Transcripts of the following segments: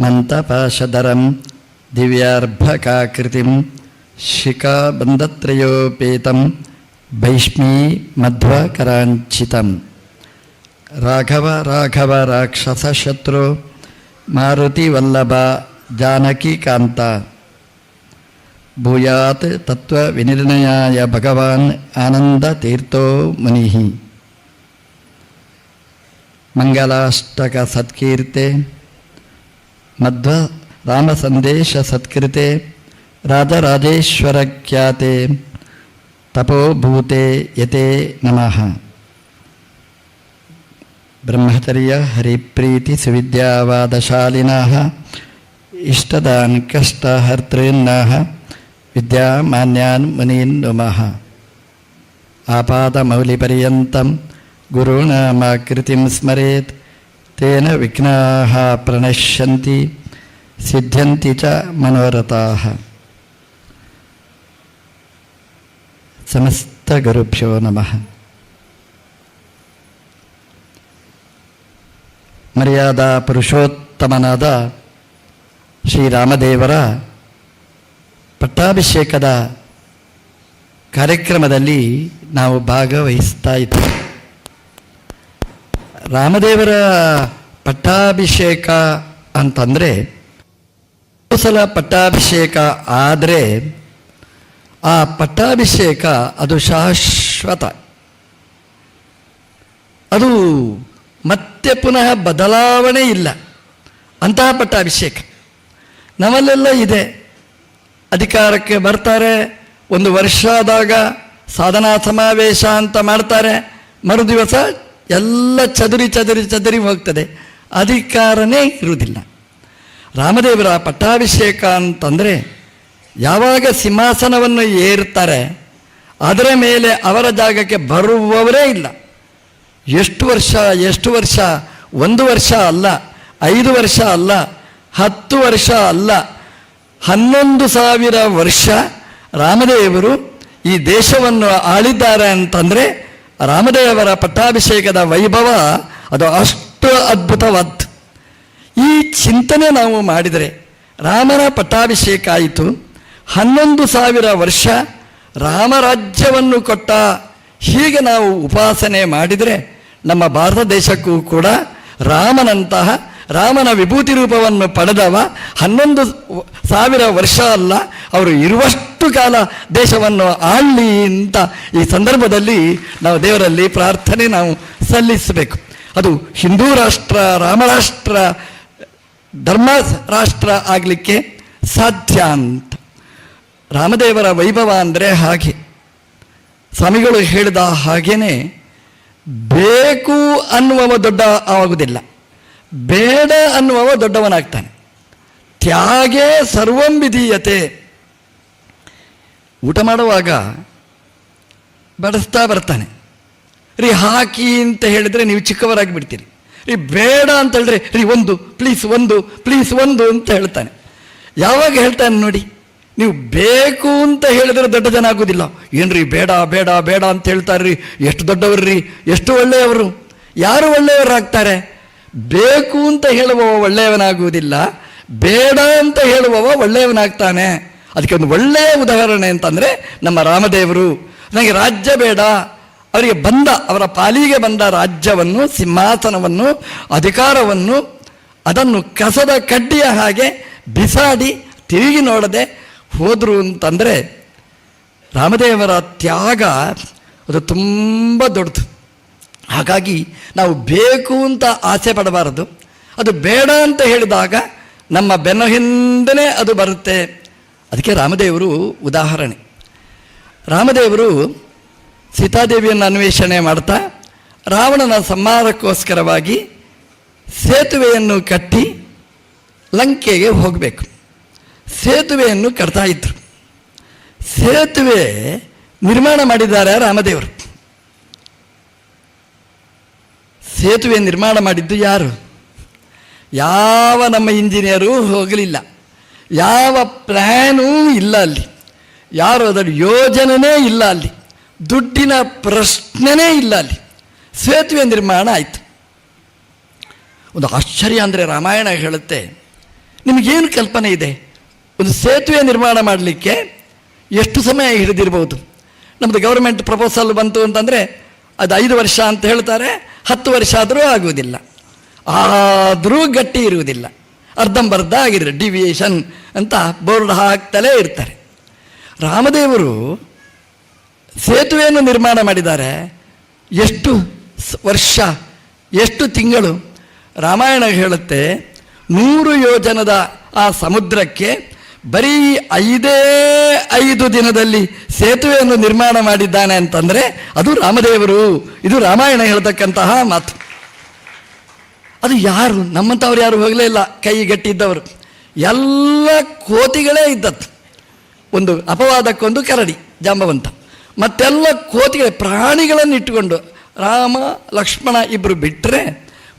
ಮಂತಪಾಶಧರಂ ದಿವ್ಯಾರ್ಭಕಾಕೃತಿಂ ಶಿಖಾಬಂಧತ್ರಯೋಪೇತಂ ಭೈಷ್ಮೀ ಮಧ್ವಕರಾಂಚಿತಂ. ರಾಘವ ರಾಘವ ರಾಕ್ಷಸಶತ್ರು ಮಾರುತಿವಲ್ಲಭ ಜಾನಕೀಕಾಂತ. ಭೂಯಾತ್ ತತ್ವವಿನಿರ್ಣಯಾಯ ಭಗವಾನ್ ಆನಂದತೀರ್ಥೋ ಮುನಿಃ. ಮಂಗಲಾಷ್ಟಕ ಸತ್ಕೀರ್ತೆ ಮಧ್ವ ರಾಮಸಂದೇಶ ಸತ್ಕೃತೆ ರಾಜರಾಜೇಶ್ವರ ಖ್ಯಾತೆ ತಪೋಭೂತೆ ಯತೆ ನಮಃ. ಬ್ರಹ್ಮಚರ್ಯ ಹರಿಪ್ರೀತಿ ಸುವಿದ್ಯಾವಾದಶಾಲಿನಃ ಇಷ್ಟದಾನ್ ಕಷ್ಟಹರ್ತॄನ್ನಃ ವಿದ್ಯಾಮಾನ್ಯಾನ್ ಮುನೀನ್ ನುಮಃ. ಆಪಾದಮೌಲಿಪರ್ಯಂತಂ ಗುರುಣಾಮಾಕೃತಿಂ ಸ್ಮರೇತ್ ತೇನ ವಿಘ್ನಾಃ ಪ್ರಣಶ್ಯಂತಿ ಸಿದ್ಧ್ಯಂತಿ ಚ ಮನೋರಥಾಃ. ಸಮಸ್ತ ಗುರುಭ್ಯೋ ನಮಃ. ಮರ್ಯಾದಾ ಪುರುಷೋತ್ತಮನಾದ ಶ್ರೀರಾಮದೇವರ ಪಟ್ಟಾಭಿಷೇಕದ ಕಾರ್ಯಕ್ರಮದಲ್ಲಿ ನಾವು ಭಾಗವಹಿಸ್ತಾ ಇದ್ದೇವೆ. ರಾಮದೇವರ ಪಟ್ಟಾಭಿಷೇಕ ಅಂತಂದರೆ ಸಲ ಪಟ್ಟಾಭಿಷೇಕ ಆದರೆ ಆ ಪಟ್ಟಾಭಿಷೇಕ ಅದು ಶಾಶ್ವತ, ಅದು ಮತ್ತೆ ಪುನಃ ಬದಲಾವಣೆ ಇಲ್ಲ. ಅಂತಹ ಪಟ್ಟಾಭಿಷೇಕ ನಮ್ಮಲ್ಲೆಲ್ಲ ಇದೆ. ಅಧಿಕಾರಕ್ಕೆ ಬರ್ತಾರೆ, ಒಂದು ವರ್ಷ ಆದಾಗ ಸಾಧನಾ ಸಮಾವೇಶ ಅಂತ ಮಾಡ್ತಾರೆ, ಮರುದಿವಸ ಎಲ್ಲ ಚದುರಿ ಹೋಗ್ತದೆ, ಅಧಿಕಾರನೇ ಇರುವುದಿಲ್ಲ. ರಾಮದೇವರ ಪಟ್ಟಾಭಿಷೇಕ ಅಂತಂದರೆ ಯಾವಾಗ ಸಿಂಹಾಸನವನ್ನು ಏರ್ತಾರೆ ಅದರ ಮೇಲೆ ಅವರ ಜಾಗಕ್ಕೆ ಬರುವವರೇ ಇಲ್ಲ. ಎಷ್ಟು ವರ್ಷ 1 ವರ್ಷ ಅಲ್ಲ, 5 ವರ್ಷ ಅಲ್ಲ, 10 ವರ್ಷ ಅಲ್ಲ, 11,000 ವರ್ಷ ರಾಮದೇವರು ಈ ದೇಶವನ್ನು ಆಳಿದ್ದಾರೆ ಅಂತಂದರೆ ರಾಮದೇವರ ಪಟ್ಟಾಭಿಷೇಕದ ವೈಭವ ಅದು ಅಷ್ಟು ಅದ್ಭುತವಾದ್ದು. ಈ ಚಿಂತನೆ ನಾವು ಮಾಡಿದರೆ ರಾಮನ ಪಟ್ಟಾಭಿಷೇಕ ಆಯಿತು, 11,000 ವರ್ಷ ರಾಮರಾಜ್ಯವನ್ನು ಕೊಟ್ಟ. ಹೀಗೆ ನಾವು ಉಪಾಸನೆ ಮಾಡಿದರೆ ನಮ್ಮ ಭಾರತ ದೇಶಕ್ಕೂ ಕೂಡ ರಾಮನ ವಿಭೂತಿ ರೂಪವನ್ನು ಪಡೆದವ 11,000 ವರ್ಷ ಅಲ್ಲ, ಅವರು ಇರುವಷ್ಟು ಕಾಲ ದೇಶವನ್ನು ಆಳಲಿ ಅಂತ ಈ ಸಂದರ್ಭದಲ್ಲಿ ನಾವು ದೇವರಲ್ಲಿ ಪ್ರಾರ್ಥನೆ ನಾವು ಸಲ್ಲಿಸಬೇಕು. ಅದು ಹಿಂದೂ ರಾಷ್ಟ್ರ, ರಾಮರಾಷ್ಟ್ರ, ಧರ್ಮ ರಾಷ್ಟ್ರ ಆಗಲಿಕ್ಕೆ ಸಾಧ್ಯ ಅಂತ. ರಾಮದೇವರ ವೈಭವ ಅಂದರೆ ಹಾಗೆ. ಸ್ವಾಮಿಗಳು ಹೇಳಿದ ಹಾಗೇನೆ ಬೇಕು ಅನ್ನುವವ ದೊಡ್ಡ ಆಗುವುದಿಲ್ಲ, ಬೇಡ ಅನ್ನುವವ ದೊಡ್ಡವನಾಗ್ತಾನೆ. ತ್ಯಾಗೇ ಸರ್ವಂ ವಿಧೀಯತೆ. ಊಟ ಮಾಡುವಾಗ ಬಡಿಸ್ತಾ ಬರ್ತಾನೆ, ರೀ ಹಾಕಿ ಅಂತ ಹೇಳಿದರೆ ನೀವು ಚಿಕ್ಕವರಾಗಿ ಬಿಡ್ತೀರಿ. ರೀ ಬೇಡ ಅಂತ ಹೇಳಿದ್ರೆ ರೀ ಪ್ಲೀಸ್ ಒಂದು ಅಂತ ಹೇಳ್ತಾನೆ. ಯಾವಾಗ ಹೇಳ್ತಾನೆ ನೋಡಿ, ನೀವು ಬೇಕು ಅಂತ ಹೇಳಿದ್ರೆ ದೊಡ್ಡ ಜನ ಆಗೋದಿಲ್ಲ. ಏನ್ರಿ ಬೇಡ ಬೇಡ ಬೇಡ ಅಂತ ಹೇಳ್ತಾರ್ರಿ, ಎಷ್ಟು ದೊಡ್ಡವ್ರಿ, ಎಷ್ಟು ಒಳ್ಳೆಯವರು. ಯಾರು ಒಳ್ಳೆಯವರಾಗ್ತಾರೆ? ಬೇಕು ಅಂತ ಹೇಳುವವ ಒಳ್ಳೆಯವನಾಗುವುದಿಲ್ಲ, ಬೇಡ ಅಂತ ಹೇಳುವವ ಒಳ್ಳೆಯವನಾಗ್ತಾನೆ. ಅದಕ್ಕೆ ಒಂದು ಒಳ್ಳೆಯ ಉದಾಹರಣೆ ಅಂತಂದರೆ ನಮ್ಮ ರಾಮದೇವರು. ನನಗೆ ರಾಜ್ಯ ಬೇಡ, ಅವರಿಗೆ ಅವರ ಪಾಲಿಗೆ ಬಂದ ರಾಜ್ಯವನ್ನು, ಸಿಂಹಾಸನವನ್ನು, ಅಧಿಕಾರವನ್ನು ಅದನ್ನು ಕಸದ ಕಡ್ಡಿಯ ಹಾಗೆ ಬಿಸಾಡಿ ತಿರುಗಿ ನೋಡದೆ ಹೋದರು ಅಂತಂದರೆ ರಾಮದೇವರ ತ್ಯಾಗ ಅದು ತುಂಬ ದೊಡ್ಡದು. ಹಾಗಾಗಿ ನಾವು ಬೇಕು ಅಂತ ಆಸೆ ಪಡಬಾರದು. ಅದು ಬೇಡ ಅಂತ ಹೇಳಿದಾಗ ನಮ್ಮ ಬೆನ್ನ ಹಿಂದನೇ ಅದು ಬರುತ್ತೆ. ಅದಕ್ಕೆ ರಾಮದೇವರು ಉದಾಹರಣೆ. ರಾಮದೇವರು ಸೀತಾದೇವಿಯನ್ನು ಅನ್ವೇಷಣೆ ಮಾಡ್ತಾ ರಾವಣನ ಸಂಹಾರಕ್ಕೋಸ್ಕರವಾಗಿ ಸೇತುವೆಯನ್ನು ಕಟ್ಟಿ ಲಂಕೆಗೆ ಹೋಗಬೇಕು. ಸೇತುವೆಯನ್ನು ಕಟ್ತಾ ಇದ್ರು. ಸೇತುವೆ ನಿರ್ಮಾಣ ಮಾಡಿದ್ದಾರೆ ರಾಮದೇವರು. ಸೇತುವೆ ನಿರ್ಮಾಣ ಮಾಡಿದ್ದು ಯಾರು? ಯಾವ ನಮ್ಮ ಇಂಜಿನಿಯರು ಹೋಗಲಿಲ್ಲ, ಯಾವ ಪ್ಲ್ಯಾನೂ ಇಲ್ಲ ಅಲ್ಲಿ, ಯಾರು ಅದರ ಯೋಜನೆಯೇ ಇಲ್ಲ ಅಲ್ಲಿ, ದುಡ್ಡಿನ ಪ್ರಶ್ನೆನೇ ಇಲ್ಲ ಅಲ್ಲಿ. ಸೇತುವೆ ನಿರ್ಮಾಣ ಆಯಿತು. ಒಂದು ಆಶ್ಚರ್ಯ ಅಂದರೆ ರಾಮಾಯಣ ಹೇಳುತ್ತೆ, ನಿಮಗೇನು ಕಲ್ಪನೆ ಇದೆ? ಒಂದು ಸೇತುವೆ ನಿರ್ಮಾಣ ಮಾಡಲಿಕ್ಕೆ ಎಷ್ಟು ಸಮಯ ಹಿಡಿದಿರ್ಬೋದು? ನಮ್ಮದು ಗೌರ್ಮೆಂಟ್ ಪ್ರಪೋಸಲ್ ಬಂತು ಅಂತಂದರೆ ಅದು 5 ವರ್ಷ ಅಂತ ಹೇಳ್ತಾರೆ, 10 ವರ್ಷ ಆದರೂ ಆಗುವುದಿಲ್ಲ, ಆದರೂ ಗಟ್ಟಿ ಇರುವುದಿಲ್ಲ, ಅರ್ಧಂಬರ್ಧ ಆಗಿದ್ರೆ ಡಿವಿಯೇಷನ್ ಅಂತ ಬೋರ್ಡ್ ಹಾಕ್ತಲೇ ಇರ್ತಾರೆ. ರಾಮದೇವರು ಸೇತುವೆಯನ್ನು ನಿರ್ಮಾಣ ಮಾಡಿದ್ದಾರೆ. ಎಷ್ಟು ವರ್ಷ, ಎಷ್ಟು ತಿಂಗಳು? ರಾಮಾಯಣ ಹೇಳುತ್ತೆ 100 ಯೋಜನದ ಆ ಸಮುದ್ರಕ್ಕೆ ಬರೀ 5 ದಿನದಲ್ಲಿ ಸೇತುವೆಯನ್ನು ನಿರ್ಮಾಣ ಮಾಡಿದ್ದಾನೆ ಅಂತಂದರೆ ಅದು ರಾಮದೇವರು. ಇದು ರಾಮಾಯಣ ಹೇಳ್ತಕ್ಕಂತಹ ಮಾತು. ಅದು ಯಾರು? ನಮ್ಮಂಥವ್ರು ಯಾರು ಹೋಗಲೇ ಇಲ್ಲ, ಕೈ ಗಟ್ಟಿದ್ದವರು. ಎಲ್ಲ ಕೋತಿಗಳೇ ಇದ್ದದ್ದು. ಒಂದು ಅಪವಾದಕ್ಕೊಂದು ಕರಡಿ ಜಾಂಬವಂತ, ಮತ್ತೆಲ್ಲ ಕೋತಿಗಳೇ, ಪ್ರಾಣಿಗಳನ್ನು ಇಟ್ಟುಕೊಂಡು ರಾಮ ಲಕ್ಷ್ಮಣ ಇಬ್ಬರು ಬಿಟ್ಟರೆ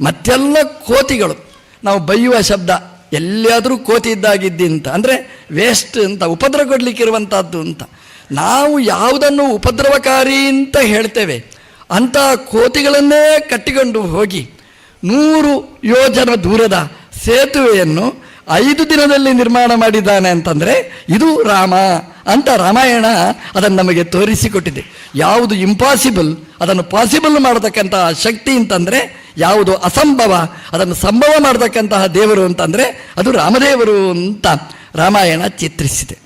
ಮತ್ತೆಲ್ಲ ಕೋತಿಗಳು. ನಾವು ಬೈಯುವ ಶಬ್ದ ಎಲ್ಲಿಯಾದರೂ ಕೋತಿ ಇದ್ದಾಗಿದ್ದಿ ಅಂತ, ಅಂದರೆ ವೇಸ್ಟ್ ಅಂತ, ಉಪದ್ರ ಕೊಡಲಿಕ್ಕಿರುವಂಥದ್ದು ಅಂತ. ನಾವು ಯಾವುದನ್ನು ಉಪದ್ರವಕಾರಿ ಅಂತ ಹೇಳ್ತೇವೆ ಅಂಥ ಕೋತಿಗಳನ್ನೇ ಕಟ್ಟಿಕೊಂಡು ಹೋಗಿ 100 ಯೋಜನ ದೂರದ ಸೇತುವೆಯನ್ನು 5 ದಿನದಲ್ಲಿ ನಿರ್ಮಾಣ ಮಾಡಿದ್ದಾನೆ ಅಂತಂದರೆ ಇದು ರಾಮ ಅಂತ ರಾಮಾಯಣ ಅದನ್ನು ನಮಗೆ ತೋರಿಸಿಕೊಟ್ಟಿದೆ. ಯಾವುದು ಇಂಪಾಸಿಬಲ್ ಅದನ್ನು ಪಾಸಿಬಲ್ ಮಾಡತಕ್ಕಂತಹ ಶಕ್ತಿ ಅಂತಂದರೆ, ಯಾವುದು ಅಸಂಭವ ಅದನ್ನು ಸಂಭವ ಮಾಡತಕ್ಕಂತಹ ದೇವರು ಅಂತಂದರೆ ಅದು ರಾಮದೇವರು ಅಂತ ರಾಮಾಯಣ ಚಿತ್ರಿಸಿದೆ.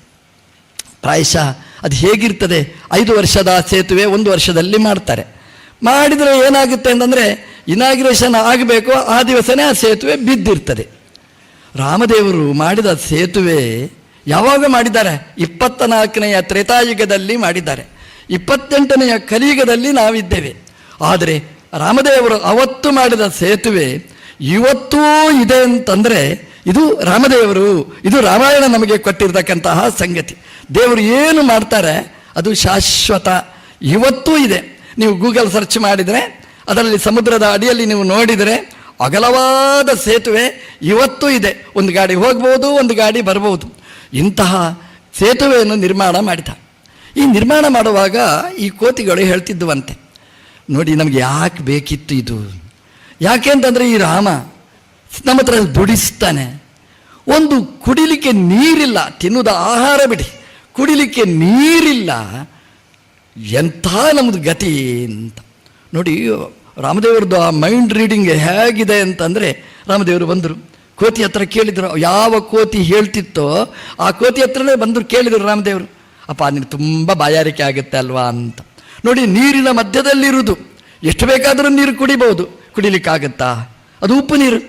ಪ್ರಾಯಶಃ ಅದು ಹೇಗಿರ್ತದೆ? 5 ವರ್ಷದ ಸೇತುವೆ 1 ವರ್ಷದಲ್ಲಿ ಮಾಡ್ತಾರೆ. ಮಾಡಿದರೆ ಏನಾಗುತ್ತೆ ಅಂತಂದರೆ, ಇನಾಗ್ರೇಷನ್ ಆಗಬೇಕು ಆ ದಿವಸನೇ ಆ ಸೇತುವೆ ಬಿದ್ದಿರ್ತದೆ. ರಾಮದೇವರು ಮಾಡಿದ ಸೇತುವೆ ಯಾವಾಗ ಮಾಡಿದ್ದಾರೆ? 24ನೆಯ ತ್ರೇತಾಯುಗದಲ್ಲಿ ಮಾಡಿದ್ದಾರೆ. 28ನೆಯ ಕಲಿಯುಗದಲ್ಲಿ ನಾವಿದ್ದೇವೆ. ಆದರೆ ರಾಮದೇವರು ಅವತ್ತು ಮಾಡಿದ ಸೇತುವೆ ಇವತ್ತೂ ಇದೆ ಅಂತಂದರೆ ಇದು ರಾಮದೇವರು, ಇದು ರಾಮಾಯಣ ನಮಗೆ ಕೊಟ್ಟಿರ್ತಕ್ಕಂತಹ ಸಂಗತಿ. ದೇವರು ಏನು ಮಾಡ್ತಾರೆ ಅದು ಶಾಶ್ವತ, ಇವತ್ತೂ ಇದೆ. ನೀವು ಗೂಗಲ್ ಸರ್ಚ್ ಮಾಡಿದರೆ ಅದರಲ್ಲಿ ಸಮುದ್ರದ ಅಡಿಯಲ್ಲಿ ನೀವು ನೋಡಿದರೆ ಅಗಲವಾದ ಸೇತುವೆ ಇವತ್ತೂ ಇದೆ. ಒಂದು ಗಾಡಿ ಹೋಗ್ಬೋದು, ಒಂದು ಗಾಡಿ ಬರ್ಬೋದು. ಇಂತಹ ಸೇತುವೆಯನ್ನು ನಿರ್ಮಾಣ ಮಾಡಿದ. ಈ ನಿರ್ಮಾಣ ಮಾಡುವಾಗ ಈ ಕೋತಿಗಳು ಹೇಳ್ತಿದ್ದುವಂತೆ, ನೋಡಿ ನಮಗೆ ಯಾಕೆ ಬೇಕಿತ್ತು ಇದು? ಯಾಕೆ ಅಂತಂದರೆ ಈ ರಾಮ ನಮ್ಮ ಹತ್ರ ದುಡಿಸ್ತಾನೆ, ಒಂದು ಕುಡಿಲಿಕ್ಕೆ ನೀರಿಲ್ಲ, ತಿನ್ನುವುದ ಆಹಾರ ಬಿಡಿ, ಕುಡಿಲಿಕ್ಕೆ ನೀರಿಲ್ಲ, ಎಂಥ ನಮ್ಮದು ಗತಿ ಅಂತ. ನೋಡಿ ರಾಮದೇವ್ರದ್ದು ಆ ಮೈಂಡ್ ರೀಡಿಂಗ್ ಹೇಗಿದೆ ಅಂತಂದರೆ, ರಾಮದೇವರು ಬಂದರು, ಕೋತಿ ಹತ್ರ ಕೇಳಿದರು. ಯಾವ ಕೋತಿ ಹೇಳ್ತಿತ್ತೋ ಆ ಕೋತಿ ಹತ್ರನೇ ಬಂದರು, ಕೇಳಿದರು ರಾಮದೇವರು, ಅಪ್ಪ ನಿನಗೆ ತುಂಬ ಬಾಯಾರಿಕೆ ಆಗುತ್ತೆ ಅಲ್ವಾ ಅಂತ. ನೋಡಿ, ನೀರಿನ ಮಧ್ಯದಲ್ಲಿರುವುದು, ಎಷ್ಟು ಬೇಕಾದರೂ ನೀರು ಕುಡಿಬಹುದು, ಕುಡಿಲಿಕ್ಕಾಗತ್ತಾ? ಅದು ಉಪ್ಪು ನೀರು,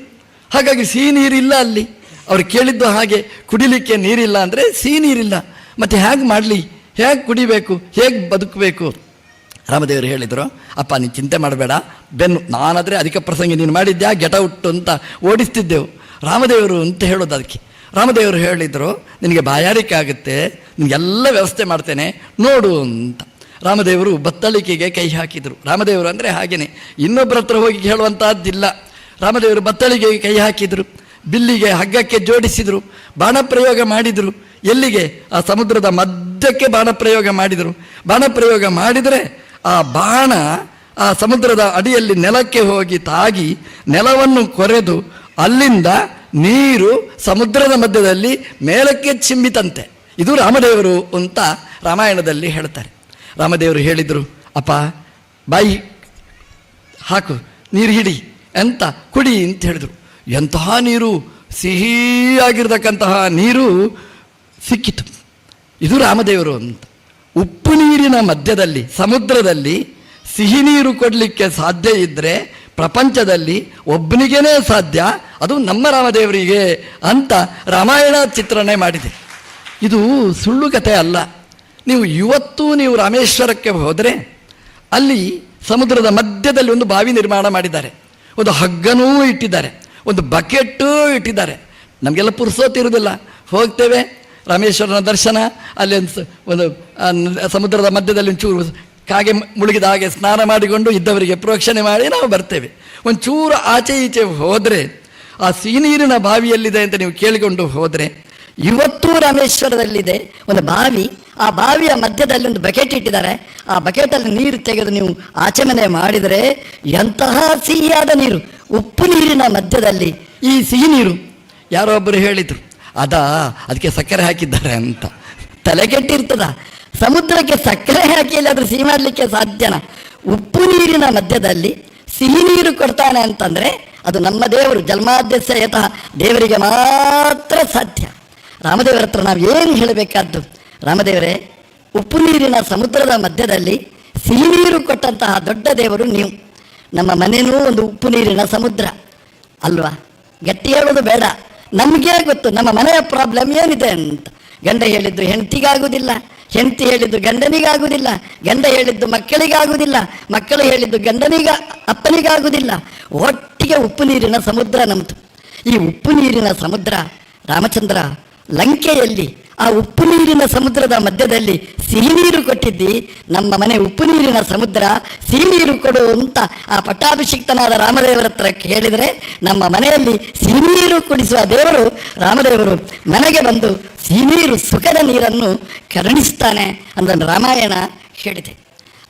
ಹಾಗಾಗಿ ಸಿಹಿ ನೀರಿಲ್ಲ ಅಲ್ಲಿ. ಅವ್ರು ಕೇಳಿದ್ದು ಹಾಗೆ, ಕುಡಿಲಿಕ್ಕೆ ನೀರಿಲ್ಲ ಅಂದರೆ ಸಿಹಿ ನೀರಿಲ್ಲ, ಮತ್ತು ಹೇಗೆ ಮಾಡಲಿ, ಹೇಗೆ ಕುಡಿಬೇಕು, ಹೇಗೆ ಬದುಕಬೇಕು? ರಾಮದೇವರು ಹೇಳಿದರು, ಅಪ್ಪ ನೀನು ಚಿಂತೆ ಮಾಡಬೇಡ, ಬೆನ್ನು ನಾನಾದರೆ ಅಧಿಕ ಪ್ರಸಂಗಿ ನೀನು ಮಾಡಿದ್ಯಾ, ಗೆಟ ಉಟ್ಟು ಅಂತ ಓಡಿಸ್ತಿದ್ದೆವು. ರಾಮದೇವರು ಅಂತ ಹೇಳೋದು ಅದಕ್ಕೆ. ರಾಮದೇವರು ಹೇಳಿದರು, ನಿನಗೆ ಬಾಯಾರಿಕೆ ಆಗುತ್ತೆ, ನಿನಗೆಲ್ಲ ವ್ಯವಸ್ಥೆ ಮಾಡ್ತೇನೆ ನೋಡು ಅಂತ. ರಾಮದೇವರು ಬತ್ತಳಿಕೆಗೆ ಕೈ ಹಾಕಿದರು. ರಾಮದೇವರು ಅಂದರೆ ಹಾಗೆಯೇ, ಇನ್ನೊಬ್ಬರ ಹತ್ರ ಹೋಗಿ ಹೇಳುವಂಥದ್ದಿಲ್ಲ. ರಾಮದೇವರು ಬತ್ತಳಿಗೆಗೆ ಕೈ ಹಾಕಿದರು, ಬಿಲ್ಲಿಗೆ ಹಗ್ಗಕ್ಕೆ ಜೋಡಿಸಿದರು, ಬಾಣಪ್ರಯೋಗ ಮಾಡಿದರು. ಎಲ್ಲಿಗೆ? ಆ ಸಮುದ್ರದ ಮಧ್ಯಕ್ಕೆ ಬಾಣಪ್ರಯೋಗ ಮಾಡಿದರು. ಬಾಣಪ್ರಯೋಗ ಮಾಡಿದರೆ ಆ ಬಾಣ ಆ ಸಮುದ್ರದ ಅಡಿಯಲ್ಲಿ ನೆಲಕ್ಕೆ ಹೋಗಿ ತಾಗಿ ನೆಲವನ್ನು ಕೊರೆದು ಅಲ್ಲಿಂದ ನೀರು ಸಮುದ್ರದ ಮಧ್ಯದಲ್ಲಿ ಮೇಲಕ್ಕೆ ಚಿಮ್ಮಿತಂತೆ. ಇದು ರಾಮದೇವರು ಅಂತ ರಾಮಾಯಣದಲ್ಲಿ ಹೇಳ್ತಾರೆ. ರಾಮದೇವರು ಹೇಳಿದರು, ಅಪ್ಪ ಬಾಯಿ ಹಾಕು, ನೀರು ಹಿಡಿ ಅಂತ, ಕುಡಿ ಅಂತ ಹೇಳಿದರು. ಎಂತಹ ನೀರು, ಸಿಹಿಯಾಗಿರ್ತಕ್ಕಂತಹ ನೀರು ಸಿಕ್ಕಿತು. ಇದು ರಾಮದೇವರು ಅಂತ. ಉಪ್ಪು ನೀರಿನ ಮಧ್ಯದಲ್ಲಿ ಸಮುದ್ರದಲ್ಲಿ ಸಿಹಿ ನೀರು ಕೊಡಲಿಕ್ಕೆ ಸಾಧ್ಯ ಇದ್ದರೆ ಪ್ರಪಂಚದಲ್ಲಿ ಒಬ್ಬನಿಗೇ ಸಾಧ್ಯ, ಅದು ನಮ್ಮ ರಾಮದೇವರಿಗೆ ಅಂತ ರಾಮಾಯಣ ಚಿತ್ರಣ ಮಾಡಿದೆ. ಇದು ಸುಳ್ಳು ಕಥೆ ಅಲ್ಲ. ನೀವು ಇವತ್ತು ನೀವು ರಾಮೇಶ್ವರಕ್ಕೆ ಹೋದರೆ ಅಲ್ಲಿ ಸಮುದ್ರದ ಮಧ್ಯದಲ್ಲಿ ಒಂದು ಬಾವಿ ನಿರ್ಮಾಣ ಮಾಡಿದ್ದಾರೆ, ಒಂದು ಹಗ್ಗನೂ ಇಟ್ಟಿದ್ದಾರೆ, ಒಂದು ಬಕೆಟ್ಟೂ ಇಟ್ಟಿದ್ದಾರೆ. ನಮಗೆಲ್ಲ ಪುರ್ಸೋತಿರುವುದಿಲ್ಲ, ಹೋಗ್ತೇವೆ ರಾಮೇಶ್ವರನ ದರ್ಶನ, ಅಲ್ಲಿ ಒಂದು ಸಮುದ್ರದ ಮಧ್ಯದಲ್ಲಿ ಒಂಚೂರು ಕಾಗೆ ಮುಳುಗಿದ ಹಾಗೆ ಸ್ನಾನ ಮಾಡಿಕೊಂಡು ಇದ್ದವರಿಗೆ ಪ್ರೋಕ್ಷಣೆ ಮಾಡಿ ನಾವು ಬರ್ತೇವೆ. ಒಂಚೂರು ಆಚೆ ಈಚೆ ಹೋದರೆ ಆ ಸಿಹಿನೀರಿನ ಬಾವಿಯಲ್ಲಿದೆ ಅಂತ ನೀವು ಕೇಳಿಕೊಂಡು ಹೋದರೆ, ಇವತ್ತೂ ರಾಮೇಶ್ವರದಲ್ಲಿದೆ ಒಂದು ಬಾವಿ. ಆ ಬಾವಿಯ ಮಧ್ಯದಲ್ಲಿ ಒಂದು ಬಕೆಟ್ ಇಟ್ಟಿದ್ದಾರೆ. ಆ ಬಕೆಟಲ್ಲಿ ನೀರು ತೆಗೆದು ನೀವು ಆಚಮನೆ ಮಾಡಿದರೆ ಎಂತಹ ಸಿಹಿಯಾದ ನೀರು, ಉಪ್ಪು ನೀರಿನ ಮಧ್ಯದಲ್ಲಿ ಈ ಸಿಹಿ ನೀರು ಯಾರೋ ಒಬ್ಬರು ಹೇಳಿದರು, ಅದಕ್ಕೆ ಸಕ್ಕರೆ ಹಾಕಿದ್ದಾರೆ ಅಂತ. ತಲೆ ಕೆಟ್ಟಿರ್ತದ. ಸಮುದ್ರಕ್ಕೆ ಸಕ್ಕರೆ ಹಾಕಿ ಎಲ್ಲಾದ್ರೂ ಸಿಹಿ ಮಾಡಲಿಕ್ಕೆ ಸಾಧ್ಯನಾ? ಉಪ್ಪು ನೀರಿನ ಮಧ್ಯದಲ್ಲಿ ಸಿಹಿ ನೀರು ಕೊಡ್ತಾನೆ ಅಂತಂದ್ರೆ ಅದು ನಮ್ಮ ದೇವರು, ಜನ್ಮಾದ್ಯಸ್ಯ ಯತಃ, ದೇವರಿಗೆ ಮಾತ್ರ ಸಾಧ್ಯ. ರಾಮದೇವರ ಹತ್ರ ನಾವು ಏನು ಹೇಳಬೇಕಾದ್ದು? ರಾಮದೇವರೇ, ಉಪ್ಪು ನೀರಿನ ಸಮುದ್ರದ ಮಧ್ಯದಲ್ಲಿ ಸಿಹಿ ನೀರು ಕೊಟ್ಟಂತಹ ದೊಡ್ಡ ದೇವರು ನೀವು. ನಮ್ಮ ಮನೆಯೂ ಒಂದು ಉಪ್ಪು ನೀರಿನ ಸಮುದ್ರ ಅಲ್ವಾ? ಗಟ್ಟಿ ಹೇಳೋದು ಬೇಡ, ನಮಗೆ ಗೊತ್ತು ನಮ್ಮ ಮನೆಯ ಪ್ರಾಬ್ಲಮ್ ಏನಿದೆ ಅಂತ. ಗಂಡ ಹೇಳಿದ್ದು ಹೆಂಡತಿಗಾಗುವುದಿಲ್ಲ, ಹೆಂಡತಿ ಹೇಳಿದ್ದು ಗಂಡನಿಗಾಗುವುದಿಲ್ಲ, ಗಂಡ ಹೇಳಿದ್ದು ಮಕ್ಕಳಿಗಾಗುವುದಿಲ್ಲ, ಮಕ್ಕಳು ಹೇಳಿದ್ದು ಅಪ್ಪನಿಗಾಗುವುದಿಲ್ಲ. ಒಟ್ಟಿಗೆ ಉಪ್ಪು ನೀರಿನ ಸಮುದ್ರ ನಮ್ಮದು. ಈ ಉಪ್ಪು ನೀರಿನ ಸಮುದ್ರ ರಾಮಚಂದ್ರ ಲಂಕೆಯಲ್ಲಿ ಆ ಉಪ್ಪು ನೀರಿನ ಸಮುದ್ರದ ಮಧ್ಯದಲ್ಲಿ ಸಿಹಿ ನೀರು ಕೊಟ್ಟಿದ್ದಿ. ನಮ್ಮ ಮನೆ ಉಪ್ಪು ನೀರಿನ ಸಮುದ್ರ, ಸಿಹಿ ನೀರು ಕೊಡು ಅಂತ ಆ ಪಟ್ಟಾಭಿಷಿಕ್ತನಾದ ರಾಮದೇವರ ಹತ್ರ ಕೇಳಿದರೆ ನಮ್ಮ ಮನೆಯಲ್ಲಿ ಸಿಹಿ ನೀರು ಕುಡಿಸುವ ದೇವರು ರಾಮದೇವರು ಮನೆಗೆ ಬಂದು ಸಿಹಿ ನೀರು, ಸುಖದ ನೀರನ್ನು ಕರುಣಿಸ್ತಾನೆ ಅಂದನ್ನು ರಾಮಾಯಣ ಹೇಳಿದೆ.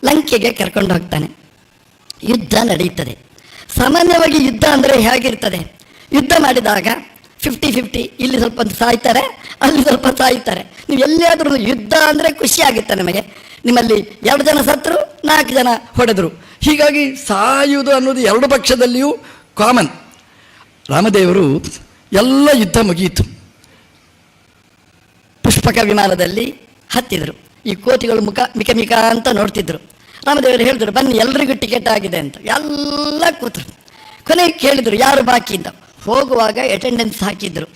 ಲಂಕೆಗೆ ಕರ್ಕೊಂಡು ಹೋಗ್ತಾನೆ. ಯುದ್ಧ ನಡೆಯುತ್ತದೆ. ಸಾಮಾನ್ಯವಾಗಿ ಯುದ್ಧ ಅಂದರೆ ಹೇಗಿರ್ತದೆ? ಯುದ್ಧ ಮಾಡಿದಾಗ 50-50, ಇಲ್ಲಿ ಸ್ವಲ್ಪ ಸಾಯ್ತಾರೆ, ಅಲ್ಲಿ ಸ್ವಲ್ಪ ಸಾಯ್ತಾರೆ. ನೀವು ಎಲ್ಲಿಯಾದ್ರೂ ಯುದ್ಧ ಅಂದರೆ ಖುಷಿ ಆಗುತ್ತೆ ನಮಗೆ. ನಿಮ್ಮಲ್ಲಿ 2 ಜನ ಸತ್ತರು, 4 ಜನ ಹೊಡೆದರು. ಹೀಗಾಗಿ ಸಾಯುವುದು ಅನ್ನೋದು 2 ಪಕ್ಷದಲ್ಲಿಯೂ ಕಾಮನ್. ರಾಮದೇವರು ಎಲ್ಲ ಯುದ್ಧ ಮುಗಿಯಿತು. ಪುಷ್ಪಕ ವಿಮಾನದಲ್ಲಿ ಹತ್ತಿದ್ರು. ಈ ಕೋತಿಗಳು ಮಿಕ ಅಂತ ನೋಡ್ತಿದ್ರು. ರಾಮದೇವರು ಹೇಳಿದ್ರು, ಬನ್ನಿ ಎಲ್ರಿಗೂ ಟಿಕೆಟ್ ಆಗಿದೆ ಅಂತ. ಎಲ್ಲ ಕೂತರು. ಕೊನೆಗೆ ಕೇಳಿದ್ರು, ಯಾರು ಬಾಕಿ ಅಂತ. ಹೋಗುವಾಗ ಅಟೆಂಡೆನ್ಸ್ ಹಾಕಿದ್ರು.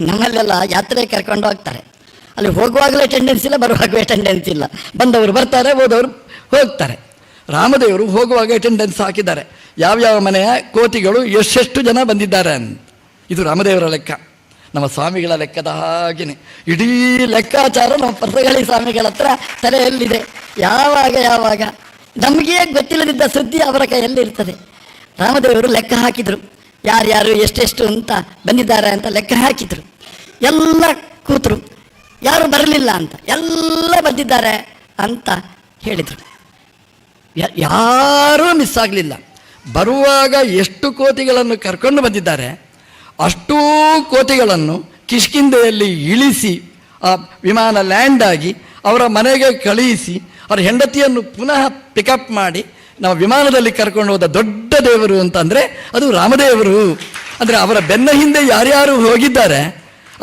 ನಮ್ಮಲ್ಲೆಲ್ಲ ಯಾತ್ರೆ ಕರ್ಕೊಂಡು ಹೋಗ್ತಾರೆ, ಅಲ್ಲಿ ಹೋಗುವಾಗಲೂ ಅಟೆಂಡೆನ್ಸ್ ಇಲ್ಲ, ಬರುವಾಗಲೂ ಅಟೆಂಡೆನ್ಸ್ ಇಲ್ಲ. ಬಂದವರು ಬರ್ತಾರೆ, ಹೋದವರು ಹೋಗ್ತಾರೆ. ರಾಮದೇವರು ಹೋಗುವಾಗ ಅಟೆಂಡೆನ್ಸ್ ಹಾಕಿದ್ದಾರೆ, ಯಾವ್ಯಾವ ಮನೆಯ ಕೋತಿಗಳು ಎಷ್ಟೆಷ್ಟು ಜನ ಬಂದಿದ್ದಾರೆ ಅಂತ. ಇದು ರಾಮದೇವರ ಲೆಕ್ಕ, ನಮ್ಮ ಸ್ವಾಮಿಗಳ ಲೆಕ್ಕದ ಹಾಗೆಯೇ ಇಡೀ ಲೆಕ್ಕಾಚಾರ ನಮ್ಮ ಪರ್ಸಗಳಿ ಸ್ವಾಮಿಗಳ ಹತ್ರ ತಲೆಯಲ್ಲಿದೆ. ಯಾವಾಗ ನಮಗೇ ಗೊತ್ತಿಲ್ಲದಿದ್ದ ಸುದ್ದಿ ಅವರ ಕೈಯಲ್ಲಿರ್ತದೆ. ರಾಮದೇವರು ಲೆಕ್ಕ ಹಾಕಿದರು, ಯಾರ್ಯಾರು ಎಷ್ಟೆಷ್ಟು ಅಂತ ಬಂದಿದ್ದಾರೆ ಅಂತ ಲೆಕ್ಕ ಹಾಕಿದರು. ಎಲ್ಲ ಕೂತರು, ಯಾರು ಬರಲಿಲ್ಲ ಅಂತ. ಎಲ್ಲ ಬಂದಿದ್ದಾರೆ ಅಂತ ಹೇಳಿದರು. ಯಾರೂ ಮಿಸ್ ಆಗಲಿಲ್ಲ. ಬರುವಾಗ ಎಷ್ಟು ಕೋತಿಗಳನ್ನು ಕರ್ಕೊಂಡು ಬಂದಿದ್ದಾರೆ ಅಷ್ಟೂ ಕೋತಿಗಳನ್ನು ಕಿಷ್ಕಿಂಧೆಯಲ್ಲಿ ಇಳಿಸಿ ಆ ವಿಮಾನ ಲ್ಯಾಂಡ್ ಆಗಿ ಅವರ ಮನೆಗೆ ಕಳುಹಿಸಿ ಅವರ ಹೆಂಡತಿಯನ್ನು ಪುನಃ ಪಿಕಪ್ ಮಾಡಿ ನಾವು ವಿಮಾನದಲ್ಲಿ ಕರ್ಕೊಂಡು ಹೋದ ದೊಡ್ಡ ದೇವರು ಅಂತಂದರೆ ಅದು ರಾಮದೇವರು. ಅಂದರೆ ಅವರ ಬೆನ್ನ ಹಿಂದೆ ಯಾರ್ಯಾರು ಹೋಗಿದ್ದಾರೆ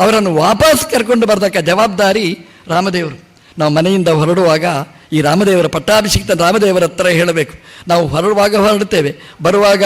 ಅವರನ್ನು ವಾಪಸ್ ಕರ್ಕೊಂಡು ಬರ್ತಕ್ಕ ಜವಾಬ್ದಾರಿ ರಾಮದೇವರು. ನಾವು ಮನೆಯಿಂದ ಹೊರಡುವಾಗ ಈ ರಾಮದೇವರ ಪಟ್ಟಾಭಿಷಿಕ್ತ ರಾಮದೇವರ ಹತ್ರ ಹೇಳಬೇಕು. ನಾವು ಹೊರಡುತ್ತೇವೆ, ಬರುವಾಗ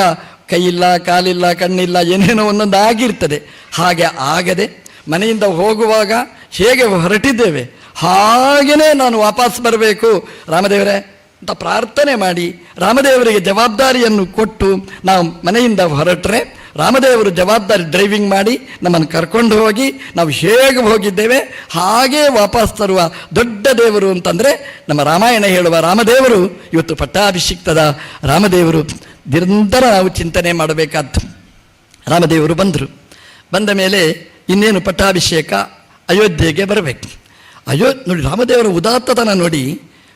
ಕೈಯಿಲ್ಲ, ಕಾಲಿಲ್ಲ, ಕಣ್ಣಿಲ್ಲ, ಏನೇನೋ ಒಂದೊಂದು ಆಗಿರ್ತದೆ. ಹಾಗೆ ಆಗದೆ ಮನೆಯಿಂದ ಹೋಗುವಾಗ ಹೇಗೆ ಹೊರಟಿದ್ದೇವೆ ಹಾಗೆಯೇ ನಾನು ವಾಪಸ್ ಬರಬೇಕು ರಾಮದೇವರೇ ಅಂತ ಪ್ರಾರ್ಥನೆ ಮಾಡಿ ರಾಮದೇವರಿಗೆ ಜವಾಬ್ದಾರಿಯನ್ನು ಕೊಟ್ಟು ನಾವು ಮನೆಯಿಂದ ಹೊರಟ್ರೆ ರಾಮದೇವರು ಜವಾಬ್ದಾರಿ ಡ್ರೈವಿಂಗ್ ಮಾಡಿ ನಮ್ಮನ್ನು ಕರ್ಕೊಂಡು ಹೋಗಿ ನಾವು ಹೇಗೆ ಹೋಗಿದ್ದೇವೆ ಹಾಗೇ ವಾಪಸ್ ತರುವ ದೊಡ್ಡ ದೇವರು ಅಂತಂದರೆ ನಮ್ಮ ರಾಮಾಯಣ ಹೇಳುವ ರಾಮದೇವರು. ಇವತ್ತು ಪಟ್ಟಾಭಿಷಿಕ್ತದ ರಾಮದೇವರು ನಿರಂತರ ನಾವು ಚಿಂತನೆ ಮಾಡಬೇಕಾದ್ದು. ರಾಮದೇವರು ಬಂದ ಮೇಲೆ ಇನ್ನೇನು ಪಟ್ಟಾಭಿಷೇಕ, ಅಯೋಧ್ಯೆಗೆ ಬರಬೇಕು. ನೋಡಿ ರಾಮದೇವರ ಉದಾತ್ತತನ ನೋಡಿ.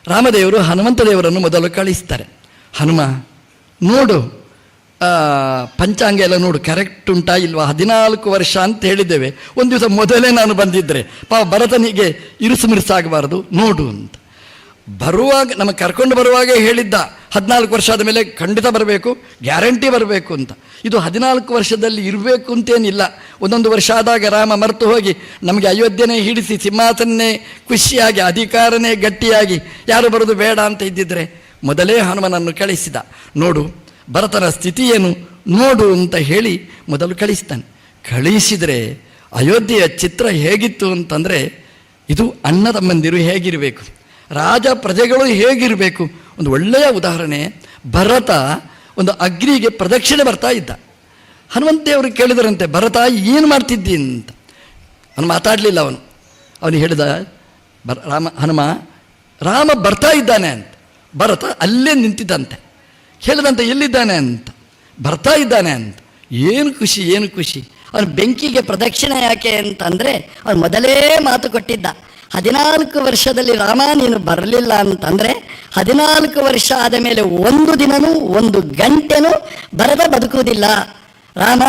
ರಾಮದೇವರು ಹನುಮಂತ ದೇವರನ್ನು ಮೊದಲು ಕಳಿಸ್ತಾರೆ. ಹನುಮ ನೋಡು, ಪಂಚಾಂಗ ಎಲ್ಲ ನೋಡು ಕರೆಕ್ಟ್ ಉಂಟಾ ಇಲ್ವಾ, 14 ವರ್ಷ ಅಂತ ಹೇಳಿದ್ದೇವೆ. ಒಂದು ದಿವಸ ಮೊದಲೇ ನಾನು ಬಂದಿದ್ದರೆ ಭರತನಿಗೆ ಇರುಸು ಮಿರುಸಾಗಬಾರ್ದು, ನೋಡು ಅಂತ. ಬರುವಾಗ ನಮಗೆ ಕರ್ಕೊಂಡು ಬರುವಾಗ ಹೇಳಿದ್ದ 14 ವರ್ಷ ಆದ ಮೇಲೆ ಖಂಡಿತ ಬರಬೇಕು, ಗ್ಯಾರಂಟಿ ಬರಬೇಕು ಅಂತ. ಇದು 14 ವರ್ಷದಲ್ಲಿ ಇರಬೇಕು ಅಂತೇನಿಲ್ಲ. ಒಂದೊಂದು ವರ್ಷ ಆದಾಗ ರಾಮ ಮರೆತು ಹೋಗಿ ನಮಗೆ ಅಯೋಧ್ಯೆನೇ ಹಿಡಿಸಿ ಸಿಂಹಾಸನೇ ಖುಷಿಯಾಗಿ ಅಧಿಕಾರನೇ ಗಟ್ಟಿಯಾಗಿ ಯಾರು ಬರೋದು ಬೇಡ ಅಂತ ಇದ್ದಿದ್ರೆ ಮೊದಲೇ ಹನುಮನನ್ನು ಕಳಿಸಿದ. ನೋಡು ಭರತನ ಸ್ಥಿತಿ ಏನು ನೋಡು ಅಂತ ಹೇಳಿ ಮೊದಲು ಕಳಿಸ್ತಾನೆ. ಕಳಿಸಿದರೆ ಅಯೋಧ್ಯೆಯ ಚಿತ್ರ ಹೇಗಿತ್ತು ಅಂತಂದರೆ, ಇದು ಅಣ್ಣ ತಮ್ಮಂದಿರು ಹೇಗಿರಬೇಕು, ರಾಜ ಪ್ರಜೆಗಳು ಹೇಗಿರಬೇಕು. ಒಂದು ಒಳ್ಳೆಯ ಉದಾಹರಣೆ, ಭರತ ಒಂದು ಅಗ್ನಿಗೆ ಪ್ರದಕ್ಷಿಣೆ ಬರ್ತಾ ಇದ್ದ. ಹನುಮಂತ ದೇವರು ಕೇಳಿದರಂತೆ, ಭರತ ಏನು ಮಾಡ್ತಿದ್ದಿ ಅಂತ. ಅವನು ಮಾತಾಡಲಿಲ್ಲ. ಅವನು ಹೇಳಿದ, ರಾಮ ಬರ್ತಾ ಇದ್ದಾನೆ ಅಂತ. ಭರತ ಅಲ್ಲೇ ನಿಂತಿದ್ದಂತೆ. ಹೇಳಿದಂತೆ, ಎಲ್ಲಿದ್ದಾನೆ ಅಂತ. ಬರ್ತಾ ಇದ್ದಾನೆ ಅಂತ. ಏನು ಖುಷಿ. ಅವನು ಬೆಂಕಿಗೆ ಪ್ರದಕ್ಷಿಣೆ ಯಾಕೆ ಅಂತಂದರೆ ಅವನು ಮೊದಲೇ ಮಾತು ಕೊಟ್ಟಿದ್ದ, 14 ವರ್ಷದಲ್ಲಿ ರಾಮ ನೀನು ಬರಲಿಲ್ಲ ಅಂತಂದರೆ 14 ವರ್ಷ ಆದ ಮೇಲೆ 1 ದಿನನೂ 1 ಗಂಟೆನೂ ಭರತ ಬದುಕುವುದಿಲ್ಲ. ರಾಮ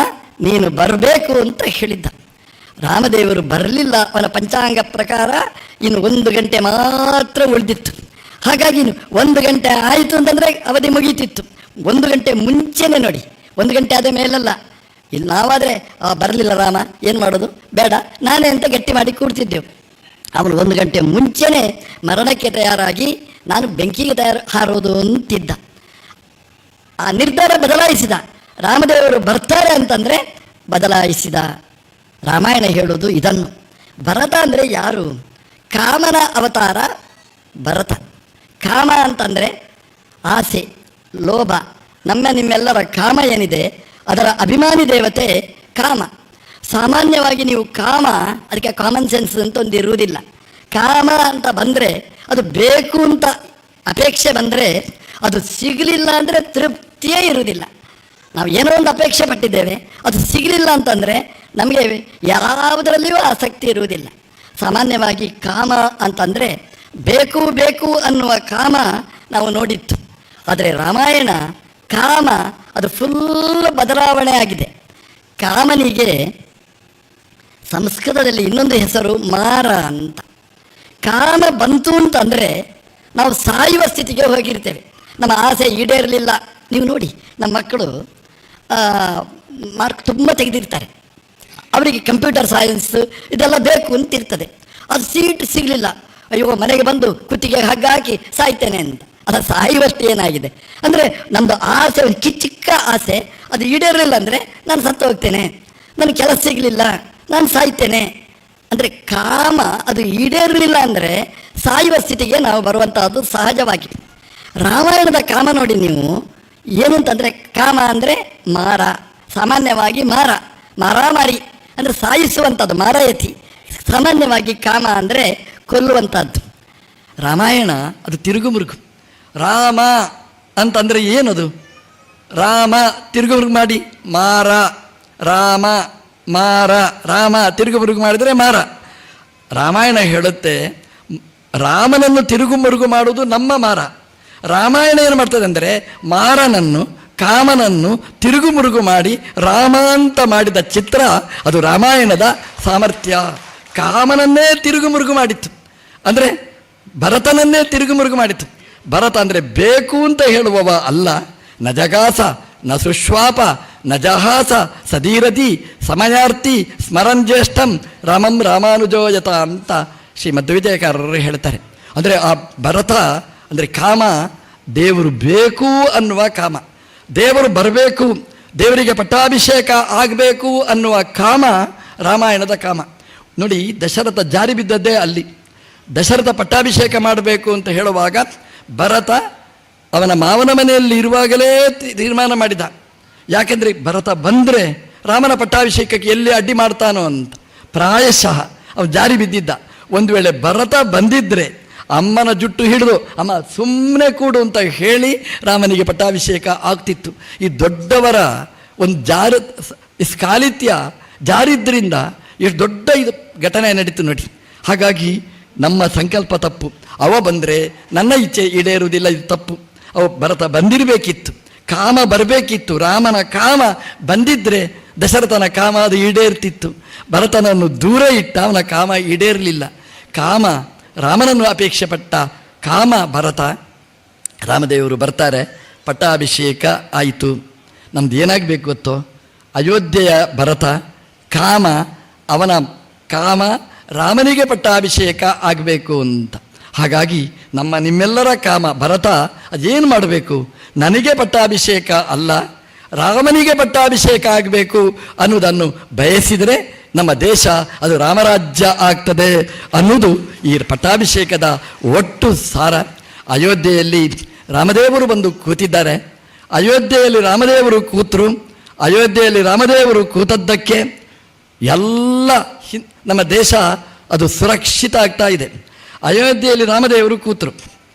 ನೀನು ಬರಬೇಕು ಅಂತ ಹೇಳಿದ್ದ. ರಾಮದೇವರು ಬರಲಿಲ್ಲ. ಅವನ ಪಂಚಾಂಗ ಪ್ರಕಾರ ಇನ್ನು 1 ಗಂಟೆ ಮಾತ್ರ ಉಳಿದಿತ್ತು. ಹಾಗಾಗಿ 1 ಗಂಟೆ ಆಯಿತು ಅಂತಂದರೆ ಅವಧಿ ಮುಗೀತಿತ್ತು. 1 ಗಂಟೆ ಮುಂಚೆನೇ ನೋಡಿ, 1 ಗಂಟೆ ಆದ ಮೇಲಲ್ಲ. ಇಲ್ಲಿ ನಾವಾದರೆ ಬರಲಿಲ್ಲ ರಾಮ, ಏನು ಮಾಡೋದು, ಬೇಡ ನಾನೇ ಅಂತ ಗಟ್ಟಿ ಮಾಡಿ ಕೂಡ್ತಿದ್ದೆವು. ಅವನು 1 ಗಂಟೆ ಮುಂಚೆನೇ ಮರಣಕ್ಕೆ ತಯಾರಾಗಿ ನಾನು ಬೆಂಕಿಗೆ ಹಾರೋದು ಅಂತಿದ್ದ. ಆ ನಿರ್ಧಾರ ಬದಲಾಯಿಸಿದ. ರಾಮದೇವರು ಬರ್ತಾರೆ ಅಂತಂದರೆ ಬದಲಾಯಿಸಿದ. ರಾಮಾಯಣ ಹೇಳೋದು ಇದನ್ನು. ಭರತ ಅಂದರೆ ಯಾರು? ಕಾಮನ ಅವತಾರ ಭರತ. ಕಾಮ ಅಂತಂದರೆ ಆಸೆ, ಲೋಭ. ನಿಮ್ಮೆಲ್ಲರ ಕಾಮ ಏನಿದೆ ಅದರ ಅಭಿಮಾನಿ ದೇವತೆ ಕಾಮ. ಸಾಮಾನ್ಯವಾಗಿ ನೀವು ಕಾಮ, ಅದಕ್ಕೆ ಕಾಮನ್ ಸೆನ್ಸ್ ಅಂತ ಒಂದು ಇರುವುದಿಲ್ಲ. ಕಾಮ ಅಂತ ಬಂದರೆ ಅದು ಬೇಕು ಅಂತ ಅಪೇಕ್ಷೆ ಬಂದರೆ ಅದು ಸಿಗಲಿಲ್ಲ ಅಂದರೆ ತೃಪ್ತಿಯೇ ಇರುವುದಿಲ್ಲ. ನಾವು ಏನೋ ಒಂದು ಅಪೇಕ್ಷೆ ಪಟ್ಟಿದ್ದೇವೆ, ಅದು ಸಿಗಲಿಲ್ಲ ಅಂತಂದರೆ ನಮಗೆ ಯಾವುದರಲ್ಲಿಯೂ ಆಸಕ್ತಿ ಇರುವುದಿಲ್ಲ. ಸಾಮಾನ್ಯವಾಗಿ ಕಾಮ ಅಂತಂದರೆ ಬೇಕು ಬೇಕು ಅನ್ನುವ ಕಾಮ ನಾವು ನೋಡಿತ್ತು. ಆದರೆ ರಾಮಾಯಣ ಕಾಮ ಅದು ಫುಲ್ ಬದಲಾವಣೆ ಆಗಿದೆ. ಕಾಮನಿಗೆ ಸಂಸ್ಕೃತದಲ್ಲಿ ಇನ್ನೊಂದು ಹೆಸರು ಮಾರ ಅಂತ. ಕಾಮ ಬಂತು ಅಂತಂದರೆ ನಾವು ಸಾಯುವ ಸ್ಥಿತಿಗೆ ಹೋಗಿರ್ತೇವೆ. ನಮ್ಮ ಆಸೆ ಈಡೇರಲಿಲ್ಲ. ನೀವು ನೋಡಿ, ನಮ್ಮ ಮಕ್ಕಳು ಮಾರ್ಕ್ ತುಂಬ ತೆಗೆದಿರ್ತಾರೆ. ಅವರಿಗೆ ಕಂಪ್ಯೂಟರ್ ಸೈನ್ಸ್ ಇದೆಲ್ಲ ಬೇಕು ಅಂತಿರ್ತದೆ. ಅದು ಸೀಟ್ ಸಿಗಲಿಲ್ಲ, ಅಯ್ಯೋ ಮನೆಗೆ ಬಂದು ಕುತ್ತಿಗೆ ಹಗ್ಗ ಹಾಕಿ ಸಾಯ್ತೇನೆ ಅಂತ. ಅದು ಸಾಯುವಷ್ಟು ಏನಾಗಿದೆ ಅಂದರೆ ನಮ್ಮದು ಆಸೆ, ಒಂದು ಚಿಕ್ಕ ಆಸೆ ಅದು ಈಡೇರಲಿಲ್ಲ ಅಂದರೆ ನಾನು ಸತ್ತು ಹೋಗ್ತೇನೆ, ನನಗೆ ಕೆಲಸ ಸಿಗಲಿಲ್ಲ, ನಾನು ಸಾಯ್ತೇನೆ ಅಂದರೆ ಕಾಮ ಅದು ಈಡೇರಲಿಲ್ಲ ಅಂದರೆ ಸಾಯುವ ಸ್ಥಿತಿಗೆ ನಾವು ಬರುವಂತಹದ್ದು ಸಹಜವಾಗಿ. ರಾಮಾಯಣದ ಕಾಮ ನೋಡಿ ನೀವು ಏನು ಅಂತಂದರೆ, ಕಾಮ ಅಂದರೆ ಮಾರ. ಸಾಮಾನ್ಯವಾಗಿ ಮಾರಾಮಾರಿ ಅಂದರೆ ಸಾಯಿಸುವಂಥದ್ದು, ಮಾರಾಯತಿ. ಸಾಮಾನ್ಯವಾಗಿ ಕಾಮ ಅಂದರೆ ಕೊಲ್ಲುವಂಥದ್ದು. ರಾಮಾಯಣ ಅದು ತಿರುಗುಮುರುಗು. ರಾಮ ಅಂತಂದರೆ ಏನದು? ರಾಮ ತಿರುಗುಮುರುಗು ಮಾಡಿ ಮಾರ, ರಾಮ ಮಾರ, ರಾಮ ತಿರುಗುಮುರುಗು ಮಾಡಿದರೆ ಮಾರ. ರಾಮಾಯಣ ಹೇಳುತ್ತೆ ರಾಮನನ್ನು ತಿರುಗುಮುರುಗು ಮಾಡುವುದು ನಮ್ಮ ಮಾರ. ರಾಮಾಯಣ ಏನು ಮಾಡ್ತದೆ ಅಂದರೆ ಮಾರನನ್ನು, ಕಾಮನನ್ನು ತಿರುಗುಮುರುಗು ಮಾಡಿ ರಾಮ ಅಂತ ಮಾಡಿದ ಚಿತ್ರ ಅದು ರಾಮಾಯಣದ ಸಾಮರ್ಥ್ಯ. ಕಾಮನನ್ನೇ ತಿರುಗುಮುರುಗು ಮಾಡಿತ್ತು ಅಂದರೆ ಭರತನನ್ನೇ ತಿರುಗುಮುರುಗು ಮಾಡಿತ್ತು. ಭರತ ಅಂದರೆ ಬೇಕು ಅಂತ ಹೇಳುವವ ಅಲ್ಲ. ನ ಜಗಾಸ ನ ಸುಶ್ವಾಪ ನ ಜಹಾಸ ಸದೀರತಿ ಸಮಯಾರ್ಥಿ ಸ್ಮರನ್ ಜ್ಯೇಷ್ಠಂ ರಾಮಂ ರಾಮಾನುಜೋಯತ ಅಂತ ಶ್ರೀ ಮಧ್ವವಿಜಯಕಾರರು ಹೇಳ್ತಾರೆ. ಅಂದರೆ ಆ ಭರತ ಅಂದರೆ ಕಾಮ, ದೇವರು ಬೇಕು ಅನ್ನುವ ಕಾಮ, ದೇವರು ಬರಬೇಕು, ದೇವರಿಗೆ ಪಟ್ಟಾಭಿಷೇಕ ಆಗಬೇಕು ಅನ್ನುವ ಕಾಮ ರಾಮಾಯಣದ ಕಾಮ. ನೋಡಿ, ದಶರಥ ಜಾರಿ ಬಿದ್ದದ್ದೇ ಅಲ್ಲಿ. ದಶರಥ ಪಟ್ಟಾಭಿಷೇಕ ಮಾಡಬೇಕು ಅಂತ ಹೇಳುವಾಗ ಭರತ ಅವನ ಮಾವನ ಮನೆಯಲ್ಲಿ ಇರುವಾಗಲೇ ತೀರ್ಮಾನ ಮಾಡಿದ. ಯಾಕೆಂದರೆ ಭರತ ಬಂದರೆ ರಾಮನ ಪಟ್ಟಾಭಿಷೇಕಕ್ಕೆ ಎಲ್ಲಿ ಅಡ್ಡಿ ಮಾಡ್ತಾನೋ ಅಂತ ಪ್ರಾಯಶಃ ಅವನು ಜಾರಿ ಬಿದ್ದಿದ್ದ. ಒಂದು ವೇಳೆ ಭರತ ಬಂದಿದ್ದರೆ ಅಮ್ಮನ ಜುಟ್ಟು ಹಿಡಿದು ಅಮ್ಮ ಸುಮ್ಮನೆ ಕೂಡು ಅಂತ ಹೇಳಿ ರಾಮನಿಗೆ ಪಟ್ಟಾಭಿಷೇಕ ಆಗ್ತಿತ್ತು. ಈ ದೊಡ್ಡವರ ಒಂದು ಸ್ಕಾಲಿತ್ಯ ಜಾರಿದ್ದರಿಂದ ಎಷ್ಟು ದೊಡ್ಡ ಇದು ಘಟನೆ ನಡೀತು ನೋಡಿ. ಹಾಗಾಗಿ ನಮ್ಮ ಸಂಕಲ್ಪ ತಪ್ಪು. ಅವ ಬಂದರೆ ನನ್ನ ಇಚ್ಛೆ ಈಡೇರುವುದಿಲ್ಲ, ಇದು ತಪ್ಪು. ಅವ ಭರತ ಬಂದಿರಬೇಕಿತ್ತು, ಕಾಮ ಬರಬೇಕಿತ್ತು. ರಾಮನ ಕಾಮ ಬಂದಿದ್ದರೆ ದಶರಥನ ಕಾಮ ಅದು ಈಡೇರ್ತಿತ್ತು. ಭರತನನ್ನು ದೂರ ಇಟ್ಟ, ಅವನ ಕಾಮ ಈಡೇರಲಿಲ್ಲ. ಕಾಮ ರಾಮನನ್ನು ಅಪೇಕ್ಷೆ ಪಟ್ಟ ಕಾಮ ಭರತ. ರಾಮದೇವರು ಬರ್ತಾರೆ, ಪಟ್ಟಾಭಿಷೇಕ ಆಯಿತು. ನಮ್ದು ಏನಾಗಬೇಕು ಗೊತ್ತೋ? ಅಯೋಧ್ಯೆಯ ಭರತ ಕಾಮ, ಅವನ ಕಾಮ ರಾಮನಿಗೆ ಪಟ್ಟಾಭಿಷೇಕ ಆಗಬೇಕು ಅಂತ. ಹಾಗಾಗಿ ನಿಮ್ಮೆಲ್ಲರ ಕಾಮ ಭರತ ಅದೇನು ಮಾಡಬೇಕು? ನನಗೆ ಪಟ್ಟಾಭಿಷೇಕ ಅಲ್ಲ, ರಾಮನಿಗೆ ಪಟ್ಟಾಭಿಷೇಕ ಆಗಬೇಕು ಅನ್ನೋದನ್ನು ಬಯಸಿದರೆ ನಮ್ಮ ದೇಶ ಅದು ರಾಮರಾಜ್ಯ ಆಗ್ತದೆ ಅನ್ನೋದು ಈ ಪಟ್ಟಾಭಿಷೇಕದ ಒಟ್ಟು ಸಾರ. ಅಯೋಧ್ಯೆಯಲ್ಲಿ ರಾಮದೇವರು ಬಂದು ಕೂತಿದ್ದಾರೆ. ಅಯೋಧ್ಯೆಯಲ್ಲಿ ರಾಮದೇವರು ಕೂತರು. ಅಯೋಧ್ಯೆಯಲ್ಲಿ ರಾಮದೇವರು ಕೂತದ್ದಕ್ಕೆ ಎಲ್ಲ ನಮ್ಮ ದೇಶ ಅದು ಸುರಕ್ಷಿತ ಆಗ್ತಾ ಇದೆ. ಅಯೋಧ್ಯೆಯಲ್ಲಿ ರಾಮದೇವರು ಕೂತರು.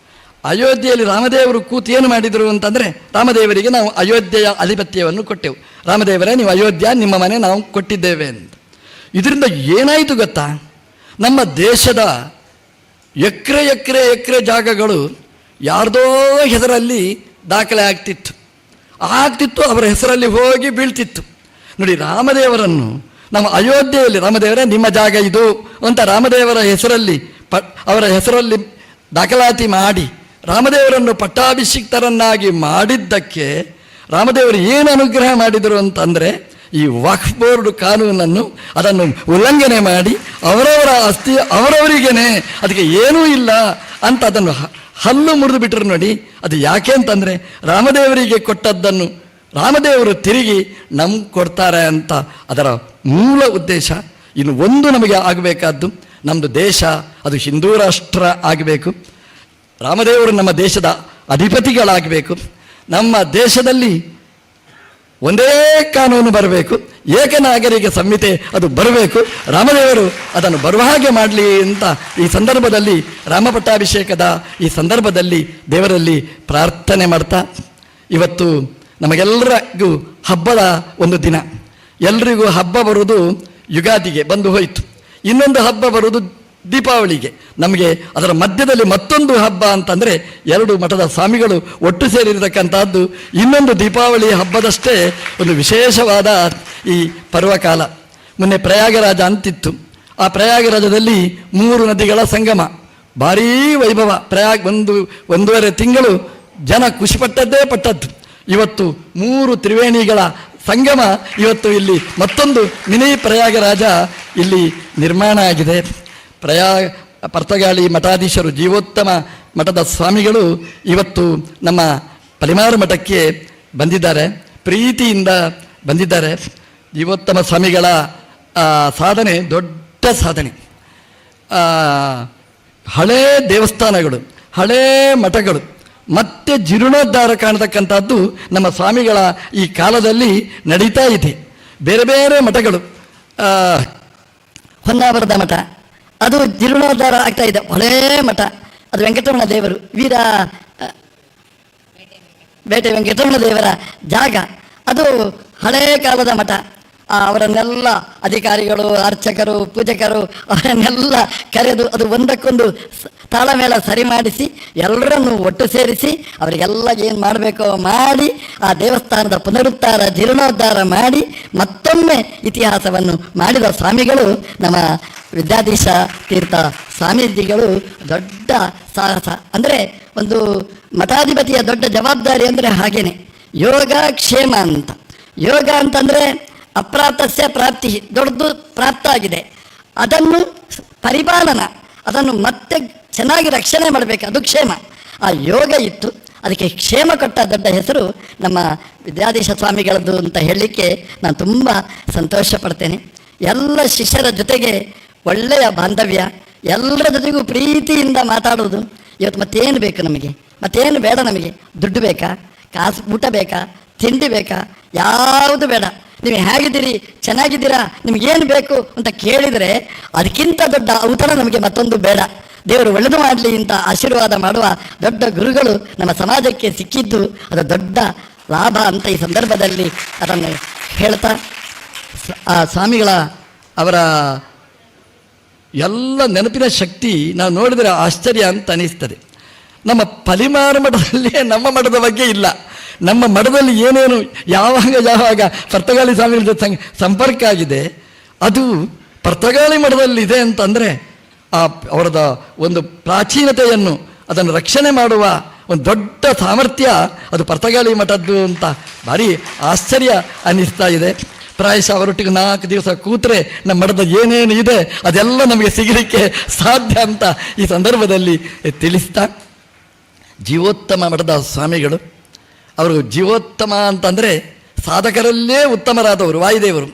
ಅಯೋಧ್ಯೆಯಲ್ಲಿ ರಾಮದೇವರು ಕೂತು ಏನು ಮಾಡಿದರು ಅಂತಂದರೆ, ರಾಮದೇವರಿಗೆ ನಾವು ಅಯೋಧ್ಯೆಯ ಅಧಿಪತ್ಯವನ್ನು ಕೊಟ್ಟೆವು. ರಾಮದೇವರೇ, ನೀವು ಅಯೋಧ್ಯ ನಿಮ್ಮ ಮನೆ ನಾವು ಕೊಟ್ಟಿದ್ದೇವೆ ಅಂತ. ಇದರಿಂದ ಏನಾಯಿತು ಗೊತ್ತಾ? ನಮ್ಮ ದೇಶದ ಎಕರೆ ಎಕರೆ ಎಕರೆ ಜಾಗಗಳು ಯಾರ್ದೋ ಹೆಸರಲ್ಲಿ ದಾಖಲೆ ಆಗ್ತಿತ್ತು, ಅವರ ಹೆಸರಲ್ಲಿ ಹೋಗಿ ಬೀಳ್ತಿತ್ತು. ನೋಡಿ, ರಾಮದೇವರನ್ನು ನಮ್ಮ ಅಯೋಧ್ಯೆಯಲ್ಲಿ ರಾಮದೇವರೇ ನಿಮ್ಮ ಜಾಗ ಇದು ಅಂತ ರಾಮದೇವರ ಹೆಸರಲ್ಲಿ ಅವರ ಹೆಸರಲ್ಲಿ ದಾಖಲಾತಿ ಮಾಡಿ ರಾಮದೇವರನ್ನು ಪಟ್ಟಾಭಿಷಿಕ್ತರನ್ನಾಗಿ ಮಾಡಿದ್ದಕ್ಕೆ ರಾಮದೇವರು ಏನು ಅನುಗ್ರಹ ಮಾಡಿದರು ಅಂತಂದರೆ, ಈ ವಕ್ಫ್ ಬೋರ್ಡ್ ಕಾನೂನನ್ನು ಅದನ್ನು ಉಲ್ಲಂಘನೆ ಮಾಡಿ ಅವರವರ ಆಸ್ತಿ ಅವರವರಿಗೇನೆ, ಅದಕ್ಕೆ ಏನೂ ಇಲ್ಲ ಅಂತ ಅದನ್ನು ಹಲ್ಲು ಮುರಿದು ಬಿಟ್ಟರು. ನೋಡಿ, ಅದು ಯಾಕೆ ಅಂತಂದರೆ ರಾಮದೇವರಿಗೆ ಕೊಟ್ಟದ್ದನ್ನು ರಾಮದೇವರು ತಿರುಗಿ ನಮ್ಗೆ ಕೊಡ್ತಾರೆ ಅಂತ ಅದರ ಮೂಲ ಉದ್ದೇಶ. ಇನ್ನು ಒಂದು ನಮಗೆ ಆಗಬೇಕಾದ್ದು, ನಮ್ಮದು ದೇಶ ಅದು ಹಿಂದೂ ರಾಷ್ಟ್ರ ಆಗಬೇಕು. ರಾಮದೇವರು ನಮ್ಮ ದೇಶದ ಅಧಿಪತಿಗಳಾಗಬೇಕು. ನಮ್ಮ ದೇಶದಲ್ಲಿ ಒಂದೇ ಕಾನೂನು ಬರಬೇಕು, ಏಕನಾಗರಿಕ ಸಂಹಿತೆ ಅದು ಬರಬೇಕು. ರಾಮದೇವರು ಅದನ್ನು ಬರುವ ಹಾಗೆ ಮಾಡಲಿ ಅಂತ ಈ ಸಂದರ್ಭದಲ್ಲಿ, ರಾಮ ಪಟ್ಟಾಭಿಷೇಕದ ಈ ಸಂದರ್ಭದಲ್ಲಿ ದೇವರಲ್ಲಿ ಪ್ರಾರ್ಥನೆ ಮಾಡ್ತಾ, ಇವತ್ತು ನಮಗೆಲ್ಲರಿಗೂ ಹಬ್ಬದ ಒಂದು ದಿನ. ಎಲ್ರಿಗೂ ಹಬ್ಬ ಬರುವುದು ಯುಗಾದಿಗೆ ಬಂದು ಹೋಯಿತು. ಇನ್ನೊಂದು ಹಬ್ಬ ಬರುವುದು ದೀಪಾವಳಿಗೆ. ನಮಗೆ ಅದರ ಮಧ್ಯದಲ್ಲಿ ಮತ್ತೊಂದು ಹಬ್ಬ ಅಂತಂದರೆ ಎರಡು ಮಠದ ಸ್ವಾಮಿಗಳು ಒಟ್ಟು ಸೇರಿರತಕ್ಕಂಥದ್ದು ಇನ್ನೊಂದು ದೀಪಾವಳಿ ಹಬ್ಬದಷ್ಟೇ ಒಂದು ವಿಶೇಷವಾದ ಈ ಪರ್ವಕಾಲ. ಮೊನ್ನೆ ಪ್ರಯಾಗರಾಜ ಅಂತಿತ್ತು. ಆ ಪ್ರಯಾಗರಾಜದಲ್ಲಿ 3 ನದಿಗಳ ಸಂಗಮ, ಭಾರೀ ವೈಭವ. ಒಂದೂವರೆ ತಿಂಗಳು ಜನ ಖುಷಿಪಟ್ಟದ್ದೇ ಪಟ್ಟದ್ದು. ಇವತ್ತು 3 ತ್ರಿವೇಣಿಗಳ ಸಂಗಮ, ಇವತ್ತು ಇಲ್ಲಿ ಮತ್ತೊಂದು ಮಿನಿ ಪ್ರಯಾಗರಾಜ ಇಲ್ಲಿ ನಿರ್ಮಾಣ ಆಗಿದೆ. ಪರ್ತಗಾಳಿ ಮಠಾಧೀಶರು ಜೀವೋತ್ತಮ ಮಠದ ಸ್ವಾಮಿಗಳು ಇವತ್ತು ನಮ್ಮ ಪಲಿಮಾರು ಮಠಕ್ಕೆ ಬಂದಿದ್ದಾರೆ, ಪ್ರೀತಿಯಿಂದ ಬಂದಿದ್ದಾರೆ. ಜೀವೋತ್ತಮ ಸ್ವಾಮಿಗಳ ಸಾಧನೆ ದೊಡ್ಡ ಸಾಧನೆ. ಹಳೇ ದೇವಸ್ಥಾನಗಳು, ಹಳೇ ಮಠಗಳು ಮತ್ತೆ ಜೀರ್ಣೋದ್ಧಾರ ಕಾಣತಕ್ಕಂಥದ್ದು ನಮ್ಮ ಸ್ವಾಮಿಗಳ ಈ ಕಾಲದಲ್ಲಿ ನಡೀತಾ ಇದೆ. ಬೇರೆ ಬೇರೆ ಮಠಗಳು, ಹೊನ್ನಾವರದ ಮಠ ಅದು ಜೀರ್ಣೋದ್ಧಾರ ಆಗ್ತಾ ಇದೆ. ಹಳೇ ಮಠ ಅದು ವೆಂಕಟರಮಣ ದೇವರು, ಬೇಟೆ ವೆಂಕಟರಮಣ ದೇವರ ಜಾಗ, ಅದು ಹಳೇ ಕಾಲದ ಮಠ. ಅವರನ್ನೆಲ್ಲ ಅಧಿಕಾರಿಗಳು, ಅರ್ಚಕರು, ಪೂಜಕರು ಅವರನ್ನೆಲ್ಲ ಕರೆದು ಅದು ಒಂದಕ್ಕೊಂದು ತಾಳಮೇಳ ಸರಿ ಮಾಡಿಸಿ ಎಲ್ಲರನ್ನು ಒಟ್ಟು ಸೇರಿಸಿ ಅವರಿಗೆಲ್ಲ ಏನು ಮಾಡಬೇಕೋ ಮಾಡಿ ಆ ದೇವಸ್ಥಾನದ ಪುನರುದ್ಧಾರ ಜೀರ್ಣೋದ್ಧಾರ ಮಾಡಿ ಮತ್ತೊಮ್ಮೆ ಇತಿಹಾಸವನ್ನು ಮಾಡಿದ ಸ್ವಾಮಿಗಳು ನಮ್ಮ ವಿದ್ಯಾಧೀಶ ತೀರ್ಥ ಸ್ವಾಮೀಜಿಗಳು. ದೊಡ್ಡ ಸಾಹಸ ಅಂದರೆ ಒಂದು ಮಠಾಧಿಪತಿಯ ದೊಡ್ಡ ಜವಾಬ್ದಾರಿ ಅಂದರೆ ಹಾಗೇನೆ ಯೋಗ ಕ್ಷೇಮ ಅಂತ. ಯೋಗ ಅಂತಂದರೆ ಅಪ್ರಾಪ್ತಸ್ಯ ಪ್ರಾಪ್ತಿ, ದೊಡ್ಡದು ಪ್ರಾಪ್ತ ಆಗಿದೆ, ಅದನ್ನು ಪರಿಪಾಲನ, ಅದನ್ನು ಮತ್ತೆ ಚೆನ್ನಾಗಿ ರಕ್ಷಣೆ ಮಾಡಬೇಕು, ಅದು ಕ್ಷೇಮ. ಆ ಯೋಗ ಇತ್ತು, ಅದಕ್ಕೆ ಕ್ಷೇಮ ಕೊಟ್ಟ ದೊಡ್ಡ ಹೆಸರು ನಮ್ಮ ವಿದ್ಯಾಧೀಶ ಸ್ವಾಮಿಗಳದ್ದು ಅಂತ ಹೇಳಲಿಕ್ಕೆ ನಾನು ತುಂಬ ಸಂತೋಷ ಪಡ್ತೇನೆ. ಎಲ್ಲ ಶಿಷ್ಯರ ಜೊತೆಗೆ ಒಳ್ಳೆಯ ಬಾಂಧವ್ಯ, ಎಲ್ಲರ ಜೊತೆಗೂ ಪ್ರೀತಿಯಿಂದ ಮಾತಾಡೋದು. ಇವತ್ತು ಮತ್ತೇನು ಬೇಕು ನಮಗೆ, ಮತ್ತೇನು ಬೇಡ ನಮಗೆ. ದುಡ್ಡು ಬೇಕಾ, ಕಾಸು, ಊಟ ಬೇಕಾ, ತಿಂಡಿ ಬೇಕಾ, ಯಾವುದು ಬೇಡ. ನೀವು ಹೇಗಿದ್ದೀರಿ, ಚೆನ್ನಾಗಿದ್ದೀರಾ, ನಿಮಗೇನು ಬೇಕು ಅಂತ ಕೇಳಿದರೆ ಅದಕ್ಕಿಂತ ದೊಡ್ಡ ಔತಣ ನಮಗೆ ಮತ್ತೊಂದು ಬೇಡ. ದೇವರು ಒಳ್ಳೆದು ಮಾಡಲಿ ಅಂತ ಆಶೀರ್ವಾದ ಮಾಡುವ ದೊಡ್ಡ ಗುರುಗಳು ನಮ್ಮ ಸಮಾಜಕ್ಕೆ ಸಿಕ್ಕಿದ್ದು ಅದು ದೊಡ್ಡ ಲಾಭ ಅಂತ ಈ ಸಂದರ್ಭದಲ್ಲಿ ಅದನ್ನು ಹೇಳ್ತಾ, ಆ ಸ್ವಾಮಿಗಳ ಅವರ ಎಲ್ಲ ನೆನಪಿನ ಶಕ್ತಿ ನಾವು ನೋಡಿದರೆ ಆಶ್ಚರ್ಯ ಅಂತ ಅನಿಸ್ತದೆ. ನಮ್ಮ ಪಲಿಮಾರು ಮಠದಲ್ಲಿಯೇ ನಮ್ಮ ಮಠದ ಬಗ್ಗೆ ಇಲ್ಲ. ನಮ್ಮ ಮಠದಲ್ಲಿ ಏನೇನು ಯಾವಾಗ ಪರ್ತಗಾಳಿ ಸ್ವಾಮಿಗಳ ಸಂಪರ್ಕ ಆಗಿದೆ, ಅದು ಪರ್ತಗಾಳಿ ಮಠದಲ್ಲಿದೆ ಅಂತಂದರೆ ಅವರದ ಒಂದು ಪ್ರಾಚೀನತೆಯನ್ನು ಅದನ್ನು ರಕ್ಷಣೆ ಮಾಡುವ ಒಂದು ದೊಡ್ಡ ಸಾಮರ್ಥ್ಯ ಅದು ಪರ್ತಗಾಳಿ ಮಠದ್ದು ಅಂತ ಭಾರಿ ಆಶ್ಚರ್ಯ ಅನ್ನಿಸ್ತಾ ಇದೆ. ಪ್ರಾಯಶಃ ಅವರೊಟ್ಟಿಗೆ 4 ದಿವಸ ಕೂತ್ರೆ ನಮ್ಮ ಮಠದ ಏನೇನು ಇದೆ ಅದೆಲ್ಲ ನಮಗೆ ಸಿಗಲಿಕ್ಕೆ ಸಾಧ್ಯ ಅಂತ ಈ ಸಂದರ್ಭದಲ್ಲಿ ತಿಳಿಸ್ತಾ, ಜೀವೋತ್ತಮ ಮಠದ ಸ್ವಾಮಿಗಳು ಅವರು ಜೀವೋತ್ತಮ ಅಂತಂದರೆ ಸಾಧಕರಲ್ಲೇ ಉತ್ತಮರಾದವರು ವಾಯುದೇವರು.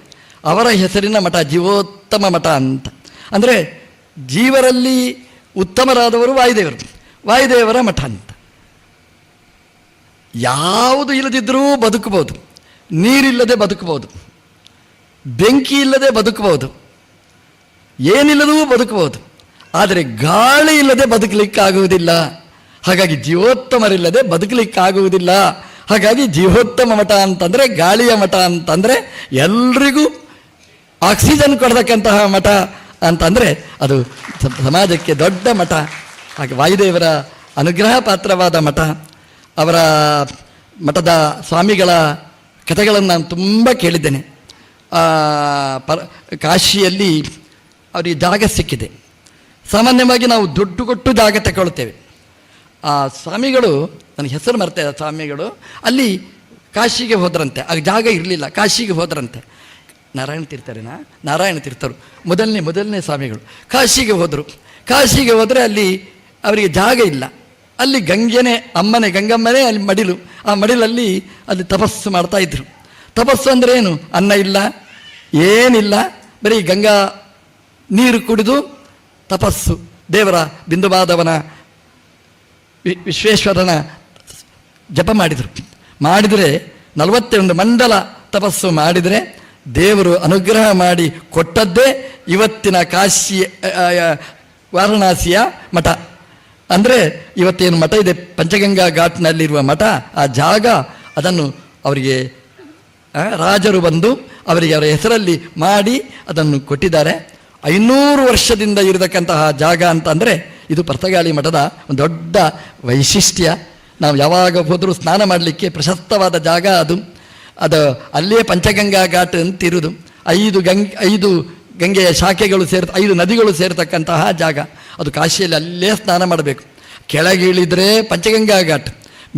ಅವರ ಹೆಸರಿನ ಮಠ ಜೀವೋತ್ತಮ ಮಠ ಅಂತ. ಅಂದರೆ ಜೀವರಲ್ಲಿ ಉತ್ತಮರಾದವರು ವಾಯುದೇವರು, ವಾಯುದೇವರ ಮಠ ಅಂತ. ಯಾವುದು ಇಲ್ಲದಿದ್ದರೂ ಬದುಕಬಹುದು, ನೀರಿಲ್ಲದೆ ಬದುಕಬಹುದು, ಬೆಂಕಿ ಇಲ್ಲದೆ ಬದುಕಬಹುದು, ಏನಿಲ್ಲದೂ ಬದುಕಬಹುದು. ಆದರೆ ಗಾಳಿ ಇಲ್ಲದೆ ಬದುಕಲಿಕ್ಕಾಗುವುದಿಲ್ಲ. ಹಾಗಾಗಿ ಜೀವೋತ್ತಮರಿಲ್ಲದೆ ಬದುಕಲಿಕ್ಕಾಗುವುದಿಲ್ಲ. ಹಾಗಾಗಿ ಜೀವೋತ್ತಮ ಮಠ ಅಂತಂದರೆ, ಗಾಳಿಯ ಮಠ ಅಂತಂದರೆ ಎಲ್ರಿಗೂ ಆಕ್ಸಿಜನ್ ಕೊಡತಕ್ಕಂತಹ ಮಠ ಅಂತಂದರೆ ಅದು ಸಮಾಜಕ್ಕೆ ದೊಡ್ಡ ಮಠ. ಹಾಗೆ ವಾಯುದೇವರ ಅನುಗ್ರಹ ಪಾತ್ರವಾದ ಮಠ. ಅವರ ಮಠದ ಸ್ವಾಮಿಗಳ ಕಥೆಗಳನ್ನು ನಾನು ತುಂಬ ಕೇಳಿದ್ದೇನೆ. ಕಾಶಿಯಲ್ಲಿ ಅವರಿಗೆ ಜಾಗ ಸಿಕ್ಕಿದೆ. ಸಾಮಾನ್ಯವಾಗಿ ನಾವು ದುಡ್ಡು ಕೊಟ್ಟು ಜಾಗ ತಗೊಳ್ತೇವೆ. ಆ ಸ್ವಾಮಿಗಳು, ನನಗೆ ಹೆಸರು ಮರ್ತೇ, ಸ್ವಾಮಿಗಳು ಅಲ್ಲಿ ಕಾಶಿಗೆ ಹೋದ್ರಂತೆ. ಆಗ ಜಾಗ ಇರಲಿಲ್ಲ, ಕಾಶಿಗೆ ಹೋದ್ರಂತೆ. ನಾರಾಯಣ ತೀರ್ಥರು ಮೊದಲನೇ ಸ್ವಾಮಿಗಳು ಕಾಶಿಗೆ ಹೋದರು. ಕಾಶಿಗೆ ಹೋದರೆ ಅಲ್ಲಿ ಅವರಿಗೆ ಜಾಗ ಇಲ್ಲ. ಅಲ್ಲಿ ಗಂಗಮ್ಮನೇ ಅಲ್ಲಿ ಮಡಿಲು. ಆ ಮಡಿಲಲ್ಲಿ ಅಲ್ಲಿ ತಪಸ್ಸು ಮಾಡ್ತಾ ಇದ್ರು. ತಪಸ್ಸು ಅಂದರೆ ಏನು? ಅನ್ನ ಇಲ್ಲ, ಏನಿಲ್ಲ, ಬರೀ ಗಂಗಾ ನೀರು ಕುಡಿದು ತಪಸ್ಸು. ದೇವರ ಬಿಂದುಮಾಧವನ ವಿಶ್ವೇಶ್ವರನ ಜಪ ಮಾಡಿದರೆ 41 ಮಂಡಲ ತಪಸ್ಸು ಮಾಡಿದರೆ ದೇವರು ಅನುಗ್ರಹ ಮಾಡಿ ಕೊಟ್ಟದ್ದೇ ಇವತ್ತಿನ ಕಾಶಿ ವಾರಣಾಸಿಯ ಮಠ. ಅಂದರೆ ಇವತ್ತೇನು ಮಠ ಇದೆ, ಪಂಚಗಂಗಾ ಘಾಟ್ನಲ್ಲಿರುವ ಮಠ, ಆ ಜಾಗ, ಅದನ್ನು ಅವರಿಗೆ ರಾಜರು ಬಂದು ಅವರಿಗೆ ಅವರ ಹೆಸರಲ್ಲಿ ಮಾಡಿ ಅದನ್ನು ಕೊಟ್ಟಿದ್ದಾರೆ. 500 ವರ್ಷದಿಂದ ಇರತಕ್ಕಂತಹ ಜಾಗ ಅಂತಂದರೆ ಇದು ಪರ್ತಗಾಳಿ ಮಠದ ಒಂದು ದೊಡ್ಡ ವೈಶಿಷ್ಟ್ಯ. ನಾವು ಯಾವಾಗ ಹೋದರೂ ಸ್ನಾನ ಮಾಡಲಿಕ್ಕೆ ಪ್ರಶಸ್ತವಾದ ಜಾಗ ಅದು. ಅಲ್ಲೇ ಪಂಚಗಂಗಾ ಘಾಟ್ ಅಂತಿರುವುದು. 5 ಗಂಗೆಯ ಶಾಖೆಗಳು 5 ನದಿಗಳು ಸೇರತಕ್ಕಂತಹ ಜಾಗ ಅದು. ಕಾಶಿಯಲ್ಲಿ ಅಲ್ಲೇ ಸ್ನಾನ ಮಾಡಬೇಕು. ಕೆಳಗಿಳಿದರೆ ಪಂಚಗಂಗಾ ಘಾಟ್,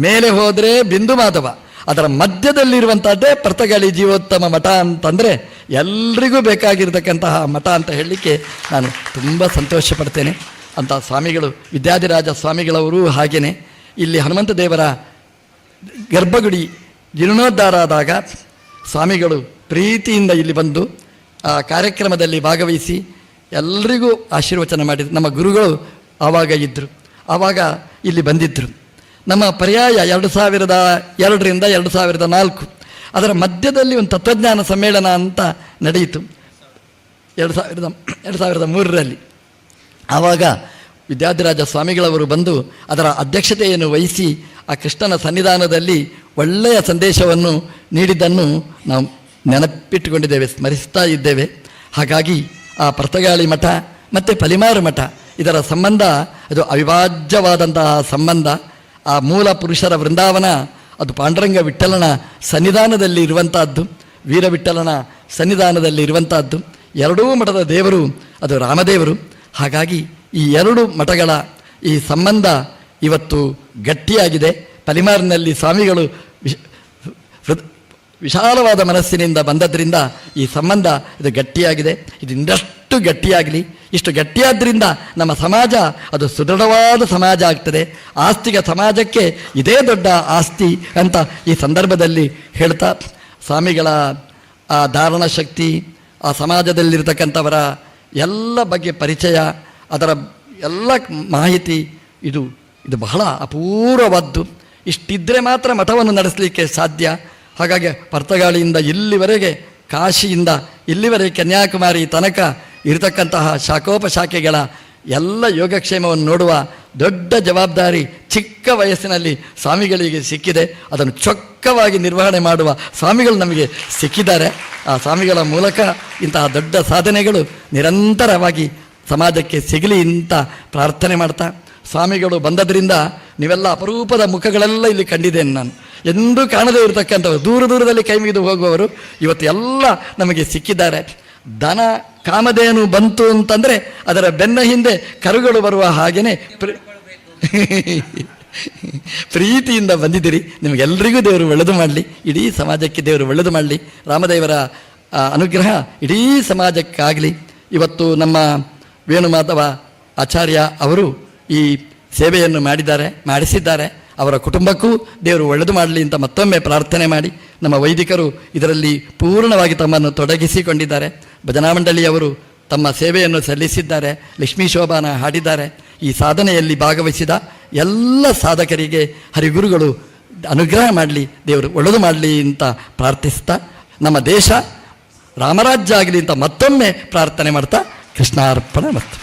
ಮೇಲೆ ಹೋದರೆ ಬಿಂದು ಮಾಧವ, ಅದರ ಮಧ್ಯದಲ್ಲಿರುವಂಥದ್ದೇ ಪರ್ತಗಾಳಿ ಜೀವೋತ್ತಮ ಮಠ ಅಂತಂದರೆ ಎಲ್ರಿಗೂ ಬೇಕಾಗಿರ್ತಕ್ಕಂತಹ ಮಠ ಅಂತ ಹೇಳಲಿಕ್ಕೆ ನಾನು ತುಂಬ ಸಂತೋಷ ಪಡ್ತೇನೆ. ಅಂಥ ಸ್ವಾಮಿಗಳು, ವಿದ್ಯಾಧಿರಾಜ ಸ್ವಾಮಿಗಳವರು ಹಾಗೆಯೇ ಇಲ್ಲಿ ಹನುಮಂತ ದೇವರ ಗರ್ಭಗುಡಿ ಜೀರ್ಣೋದ್ಧಾರ ಆದಾಗ ಸ್ವಾಮಿಗಳು ಪ್ರೀತಿಯಿಂದ ಇಲ್ಲಿ ಬಂದು ಆ ಕಾರ್ಯಕ್ರಮದಲ್ಲಿ ಭಾಗವಹಿಸಿ ಎಲ್ರಿಗೂ ಆಶೀರ್ವಚನ ಮಾಡಿದರು. ನಮ್ಮ ಗುರುಗಳು ಆವಾಗ ಇದ್ದರು, ಆವಾಗ ಇಲ್ಲಿ ಬಂದಿದ್ದರು. ನಮ್ಮ ಪರ್ಯಾಯ 2002ರಿಂದ 2004 ಅದರ ಮಧ್ಯದಲ್ಲಿ ಒಂದು ತತ್ವಜ್ಞಾನ ಸಮ್ಮೇಳನ ಅಂತ ನಡೆಯಿತು 2003ರಲ್ಲಿ. ಆವಾಗ ವಿದ್ಯಾಧಿರಾಜ ಸ್ವಾಮಿಗಳವರು ಬಂದು ಅದರ ಅಧ್ಯಕ್ಷತೆಯನ್ನು ವಹಿಸಿ ಆ ಕೃಷ್ಣನ ಸನ್ನಿಧಾನದಲ್ಲಿ ಒಳ್ಳೆಯ ಸಂದೇಶವನ್ನು ನೀಡಿದ್ದನ್ನು ನಾವು ನೆನಪಿಟ್ಟುಕೊಂಡಿದ್ದೇವೆ, ಸ್ಮರಿಸ್ತಾ ಇದ್ದೇವೆ. ಹಾಗಾಗಿ ಆ ಪರ್ತಗಾಳಿ ಮಠ ಮತ್ತು ಪಲಿಮಾರು ಮಠ ಇದರ ಸಂಬಂಧ ಅದು ಅವಿಭಾಜ್ಯವಾದಂತಹ ಸಂಬಂಧ. ಆ ಮೂಲ ಪುರುಷರ ವೃಂದಾವನ ಅದು ಪಾಂಡುರಂಗ ವಿಠಲನ ಸನ್ನಿಧಾನದಲ್ಲಿ ಇರುವಂತಹದ್ದು, ವೀರವಿಠಲನ ಸನ್ನಿಧಾನದಲ್ಲಿ ಇರುವಂತಹದ್ದು. ಎರಡೂ ಮಠದ ದೇವರು ಅದು ರಾಮದೇವರು. ಹಾಗಾಗಿ ಈ 2 ಮಠಗಳ ಈ ಸಂಬಂಧ ಇವತ್ತು ಗಟ್ಟಿಯಾಗಿದೆ. ಪಲಿಮಾರಿನಲ್ಲಿ ಸ್ವಾಮಿಗಳು ವಿಶಾಲವಾದ ಮನಸ್ಸಿನಿಂದ ಬಂದದ್ರಿಂದ ಈ ಸಂಬಂಧ ಇದು ಗಟ್ಟಿಯಾಗಿದೆ. ಇದು ಇನ್ನಷ್ಟು ಗಟ್ಟಿಯಾಗಲಿ. ಇಷ್ಟು ಗಟ್ಟಿಯಾದ್ರಿಂದ ನಮ್ಮ ಸಮಾಜ ಅದು ಸುದೃಢವಾದ ಸಮಾಜ ಆಗ್ತದೆ. ಆಸ್ತಿಕ ಸಮಾಜಕ್ಕೆ ಇದೇ ದೊಡ್ಡ ಆಸ್ತಿ ಅಂತ ಈ ಸಂದರ್ಭದಲ್ಲಿ ಹೇಳ್ತಾ, ಸ್ವಾಮಿಗಳ ಆ ಧಾರಣ ಶಕ್ತಿ, ಆ ಸಮಾಜದಲ್ಲಿರ್ತಕ್ಕಂಥವರ ಎಲ್ಲ ಬಗ್ಗೆ ಪರಿಚಯ, ಅದರ ಎಲ್ಲ ಮಾಹಿತಿ ಇದು ಬಹಳ ಅಪೂರ್ವವಾದ್ದು. ಇಷ್ಟಿದ್ದರೆ ಮಾತ್ರ ಮಠವನ್ನು ನಡೆಸಲಿಕ್ಕೆ ಸಾಧ್ಯ. ಹಾಗಾಗಿ ಪರ್ತಗಾಳಿಯಿಂದ ಇಲ್ಲಿವರೆಗೆ, ಕಾಶಿಯಿಂದ ಇಲ್ಲಿವರೆಗೆ ಕನ್ಯಾಕುಮಾರಿ ತನಕ ಇರತಕ್ಕಂತಹ ಶಾಖೋಪಶಾಖೆಗಳ ಎಲ್ಲ ಯೋಗಕ್ಷೇಮವನ್ನು ನೋಡುವ ದೊಡ್ಡ ಜವಾಬ್ದಾರಿ ಚಿಕ್ಕ ವಯಸ್ಸಿನಲ್ಲಿ ಸ್ವಾಮಿಗಳಿಗೆ ಸಿಕ್ಕಿದೆ. ಅದನ್ನು ಚೊಕ್ಕವಾಗಿ ನಿರ್ವಹಣೆ ಮಾಡುವ ಸ್ವಾಮಿಗಳು ನಮಗೆ ಸಿಕ್ಕಿದ್ದಾರೆ. ಆ ಸ್ವಾಮಿಗಳ ಮೂಲಕ ಇಂತಹ ದೊಡ್ಡ ಸಾಧನೆಗಳು ನಿರಂತರವಾಗಿ ಸಮಾಜಕ್ಕೆ ಸಿಗಲಿ ಅಂತ ಪ್ರಾರ್ಥನೆ ಮಾಡ್ತಾ, ಸ್ವಾಮಿಗಳು ಬಂದದ್ರಿಂದ ನೀವೆಲ್ಲ ಅಪರೂಪದ ಮುಖಗಳೆಲ್ಲ ಇಲ್ಲಿ ಕಂಡಿದ್ದೇನೆ ನಾನು. ಎಂದೂ ಕಾಣದೇ ಇರತಕ್ಕಂಥವ್ರು, ದೂರದಲ್ಲಿ ಕೈ ಮುಗಿದು ಹೋಗುವವರು ಇವತ್ತು ಎಲ್ಲ ನಮಗೆ ಸಿಕ್ಕಿದ್ದಾರೆ. ದನ ಕಾಮಧೇನು ಬಂತು ಅಂತಂದರೆ ಅದರ ಬೆನ್ನ ಹಿಂದೆ ಕರುಗಳು ಬರುವ ಹಾಗೆಯೇ ಪ್ರೀತಿಯಿಂದ ಬಂದಿದ್ದೀರಿ. ನಿಮಗೆಲ್ಲರಿಗೂ ದೇವರು ಒಳ್ಳೆದು ಮಾಡಲಿ, ಇಡೀ ಸಮಾಜಕ್ಕೆ ದೇವರು ಒಳ್ಳೆದು ಮಾಡಲಿ. ರಾಮದೇವರ ಅನುಗ್ರಹ ಇಡೀ ಸಮಾಜಕ್ಕಾಗಲಿ. ಇವತ್ತು ನಮ್ಮ ವೇಣುಮಾಧವ ಆಚಾರ್ಯ ಅವರು ಈ ಸೇವೆಯನ್ನು ಮಾಡಿಸಿದ್ದಾರೆ. ಅವರ ಕುಟುಂಬಕ್ಕೂ ದೇವರು ಒಳ್ಳೆದು ಮಾಡಲಿ ಅಂತ ಮತ್ತೊಮ್ಮೆ ಪ್ರಾರ್ಥನೆ ಮಾಡಿ, ನಮ್ಮ ವೈದಿಕರು ಇದರಲ್ಲಿ ಪೂರ್ಣವಾಗಿ ತಮ್ಮನ್ನು ತೊಡಗಿಸಿಕೊಂಡಿದ್ದಾರೆ. ಭಜನಾ ಮಂಡಳಿಯವರು ತಮ್ಮ ಸೇವೆಯನ್ನು ಸಲ್ಲಿಸಿದ್ದಾರೆ, ಲಕ್ಷ್ಮೀ ಶೋಭಾನ ಹಾಡಿದ್ದಾರೆ. ಈ ಸಾಧನೆಯಲ್ಲಿ ಭಾಗವಹಿಸಿದ ಎಲ್ಲ ಸಾಧಕರಿಗೆ ಹರಿಗುರುಗಳು ಅನುಗ್ರಹ ಮಾಡಲಿ, ದೇವರು ಒಳ್ಳೆದು ಮಾಡಲಿ ಅಂತ ಪ್ರಾರ್ಥಿಸ್ತಾ, ನಮ್ಮ ದೇಶ ರಾಮರಾಜ್ಯ ಆಗಲಿ ಅಂತ ಮತ್ತೊಮ್ಮೆ ಪ್ರಾರ್ಥನೆ ಮಾಡ್ತಾ ಕೃಷ್ಣಾರ್ಪಣ ಮತ್ತು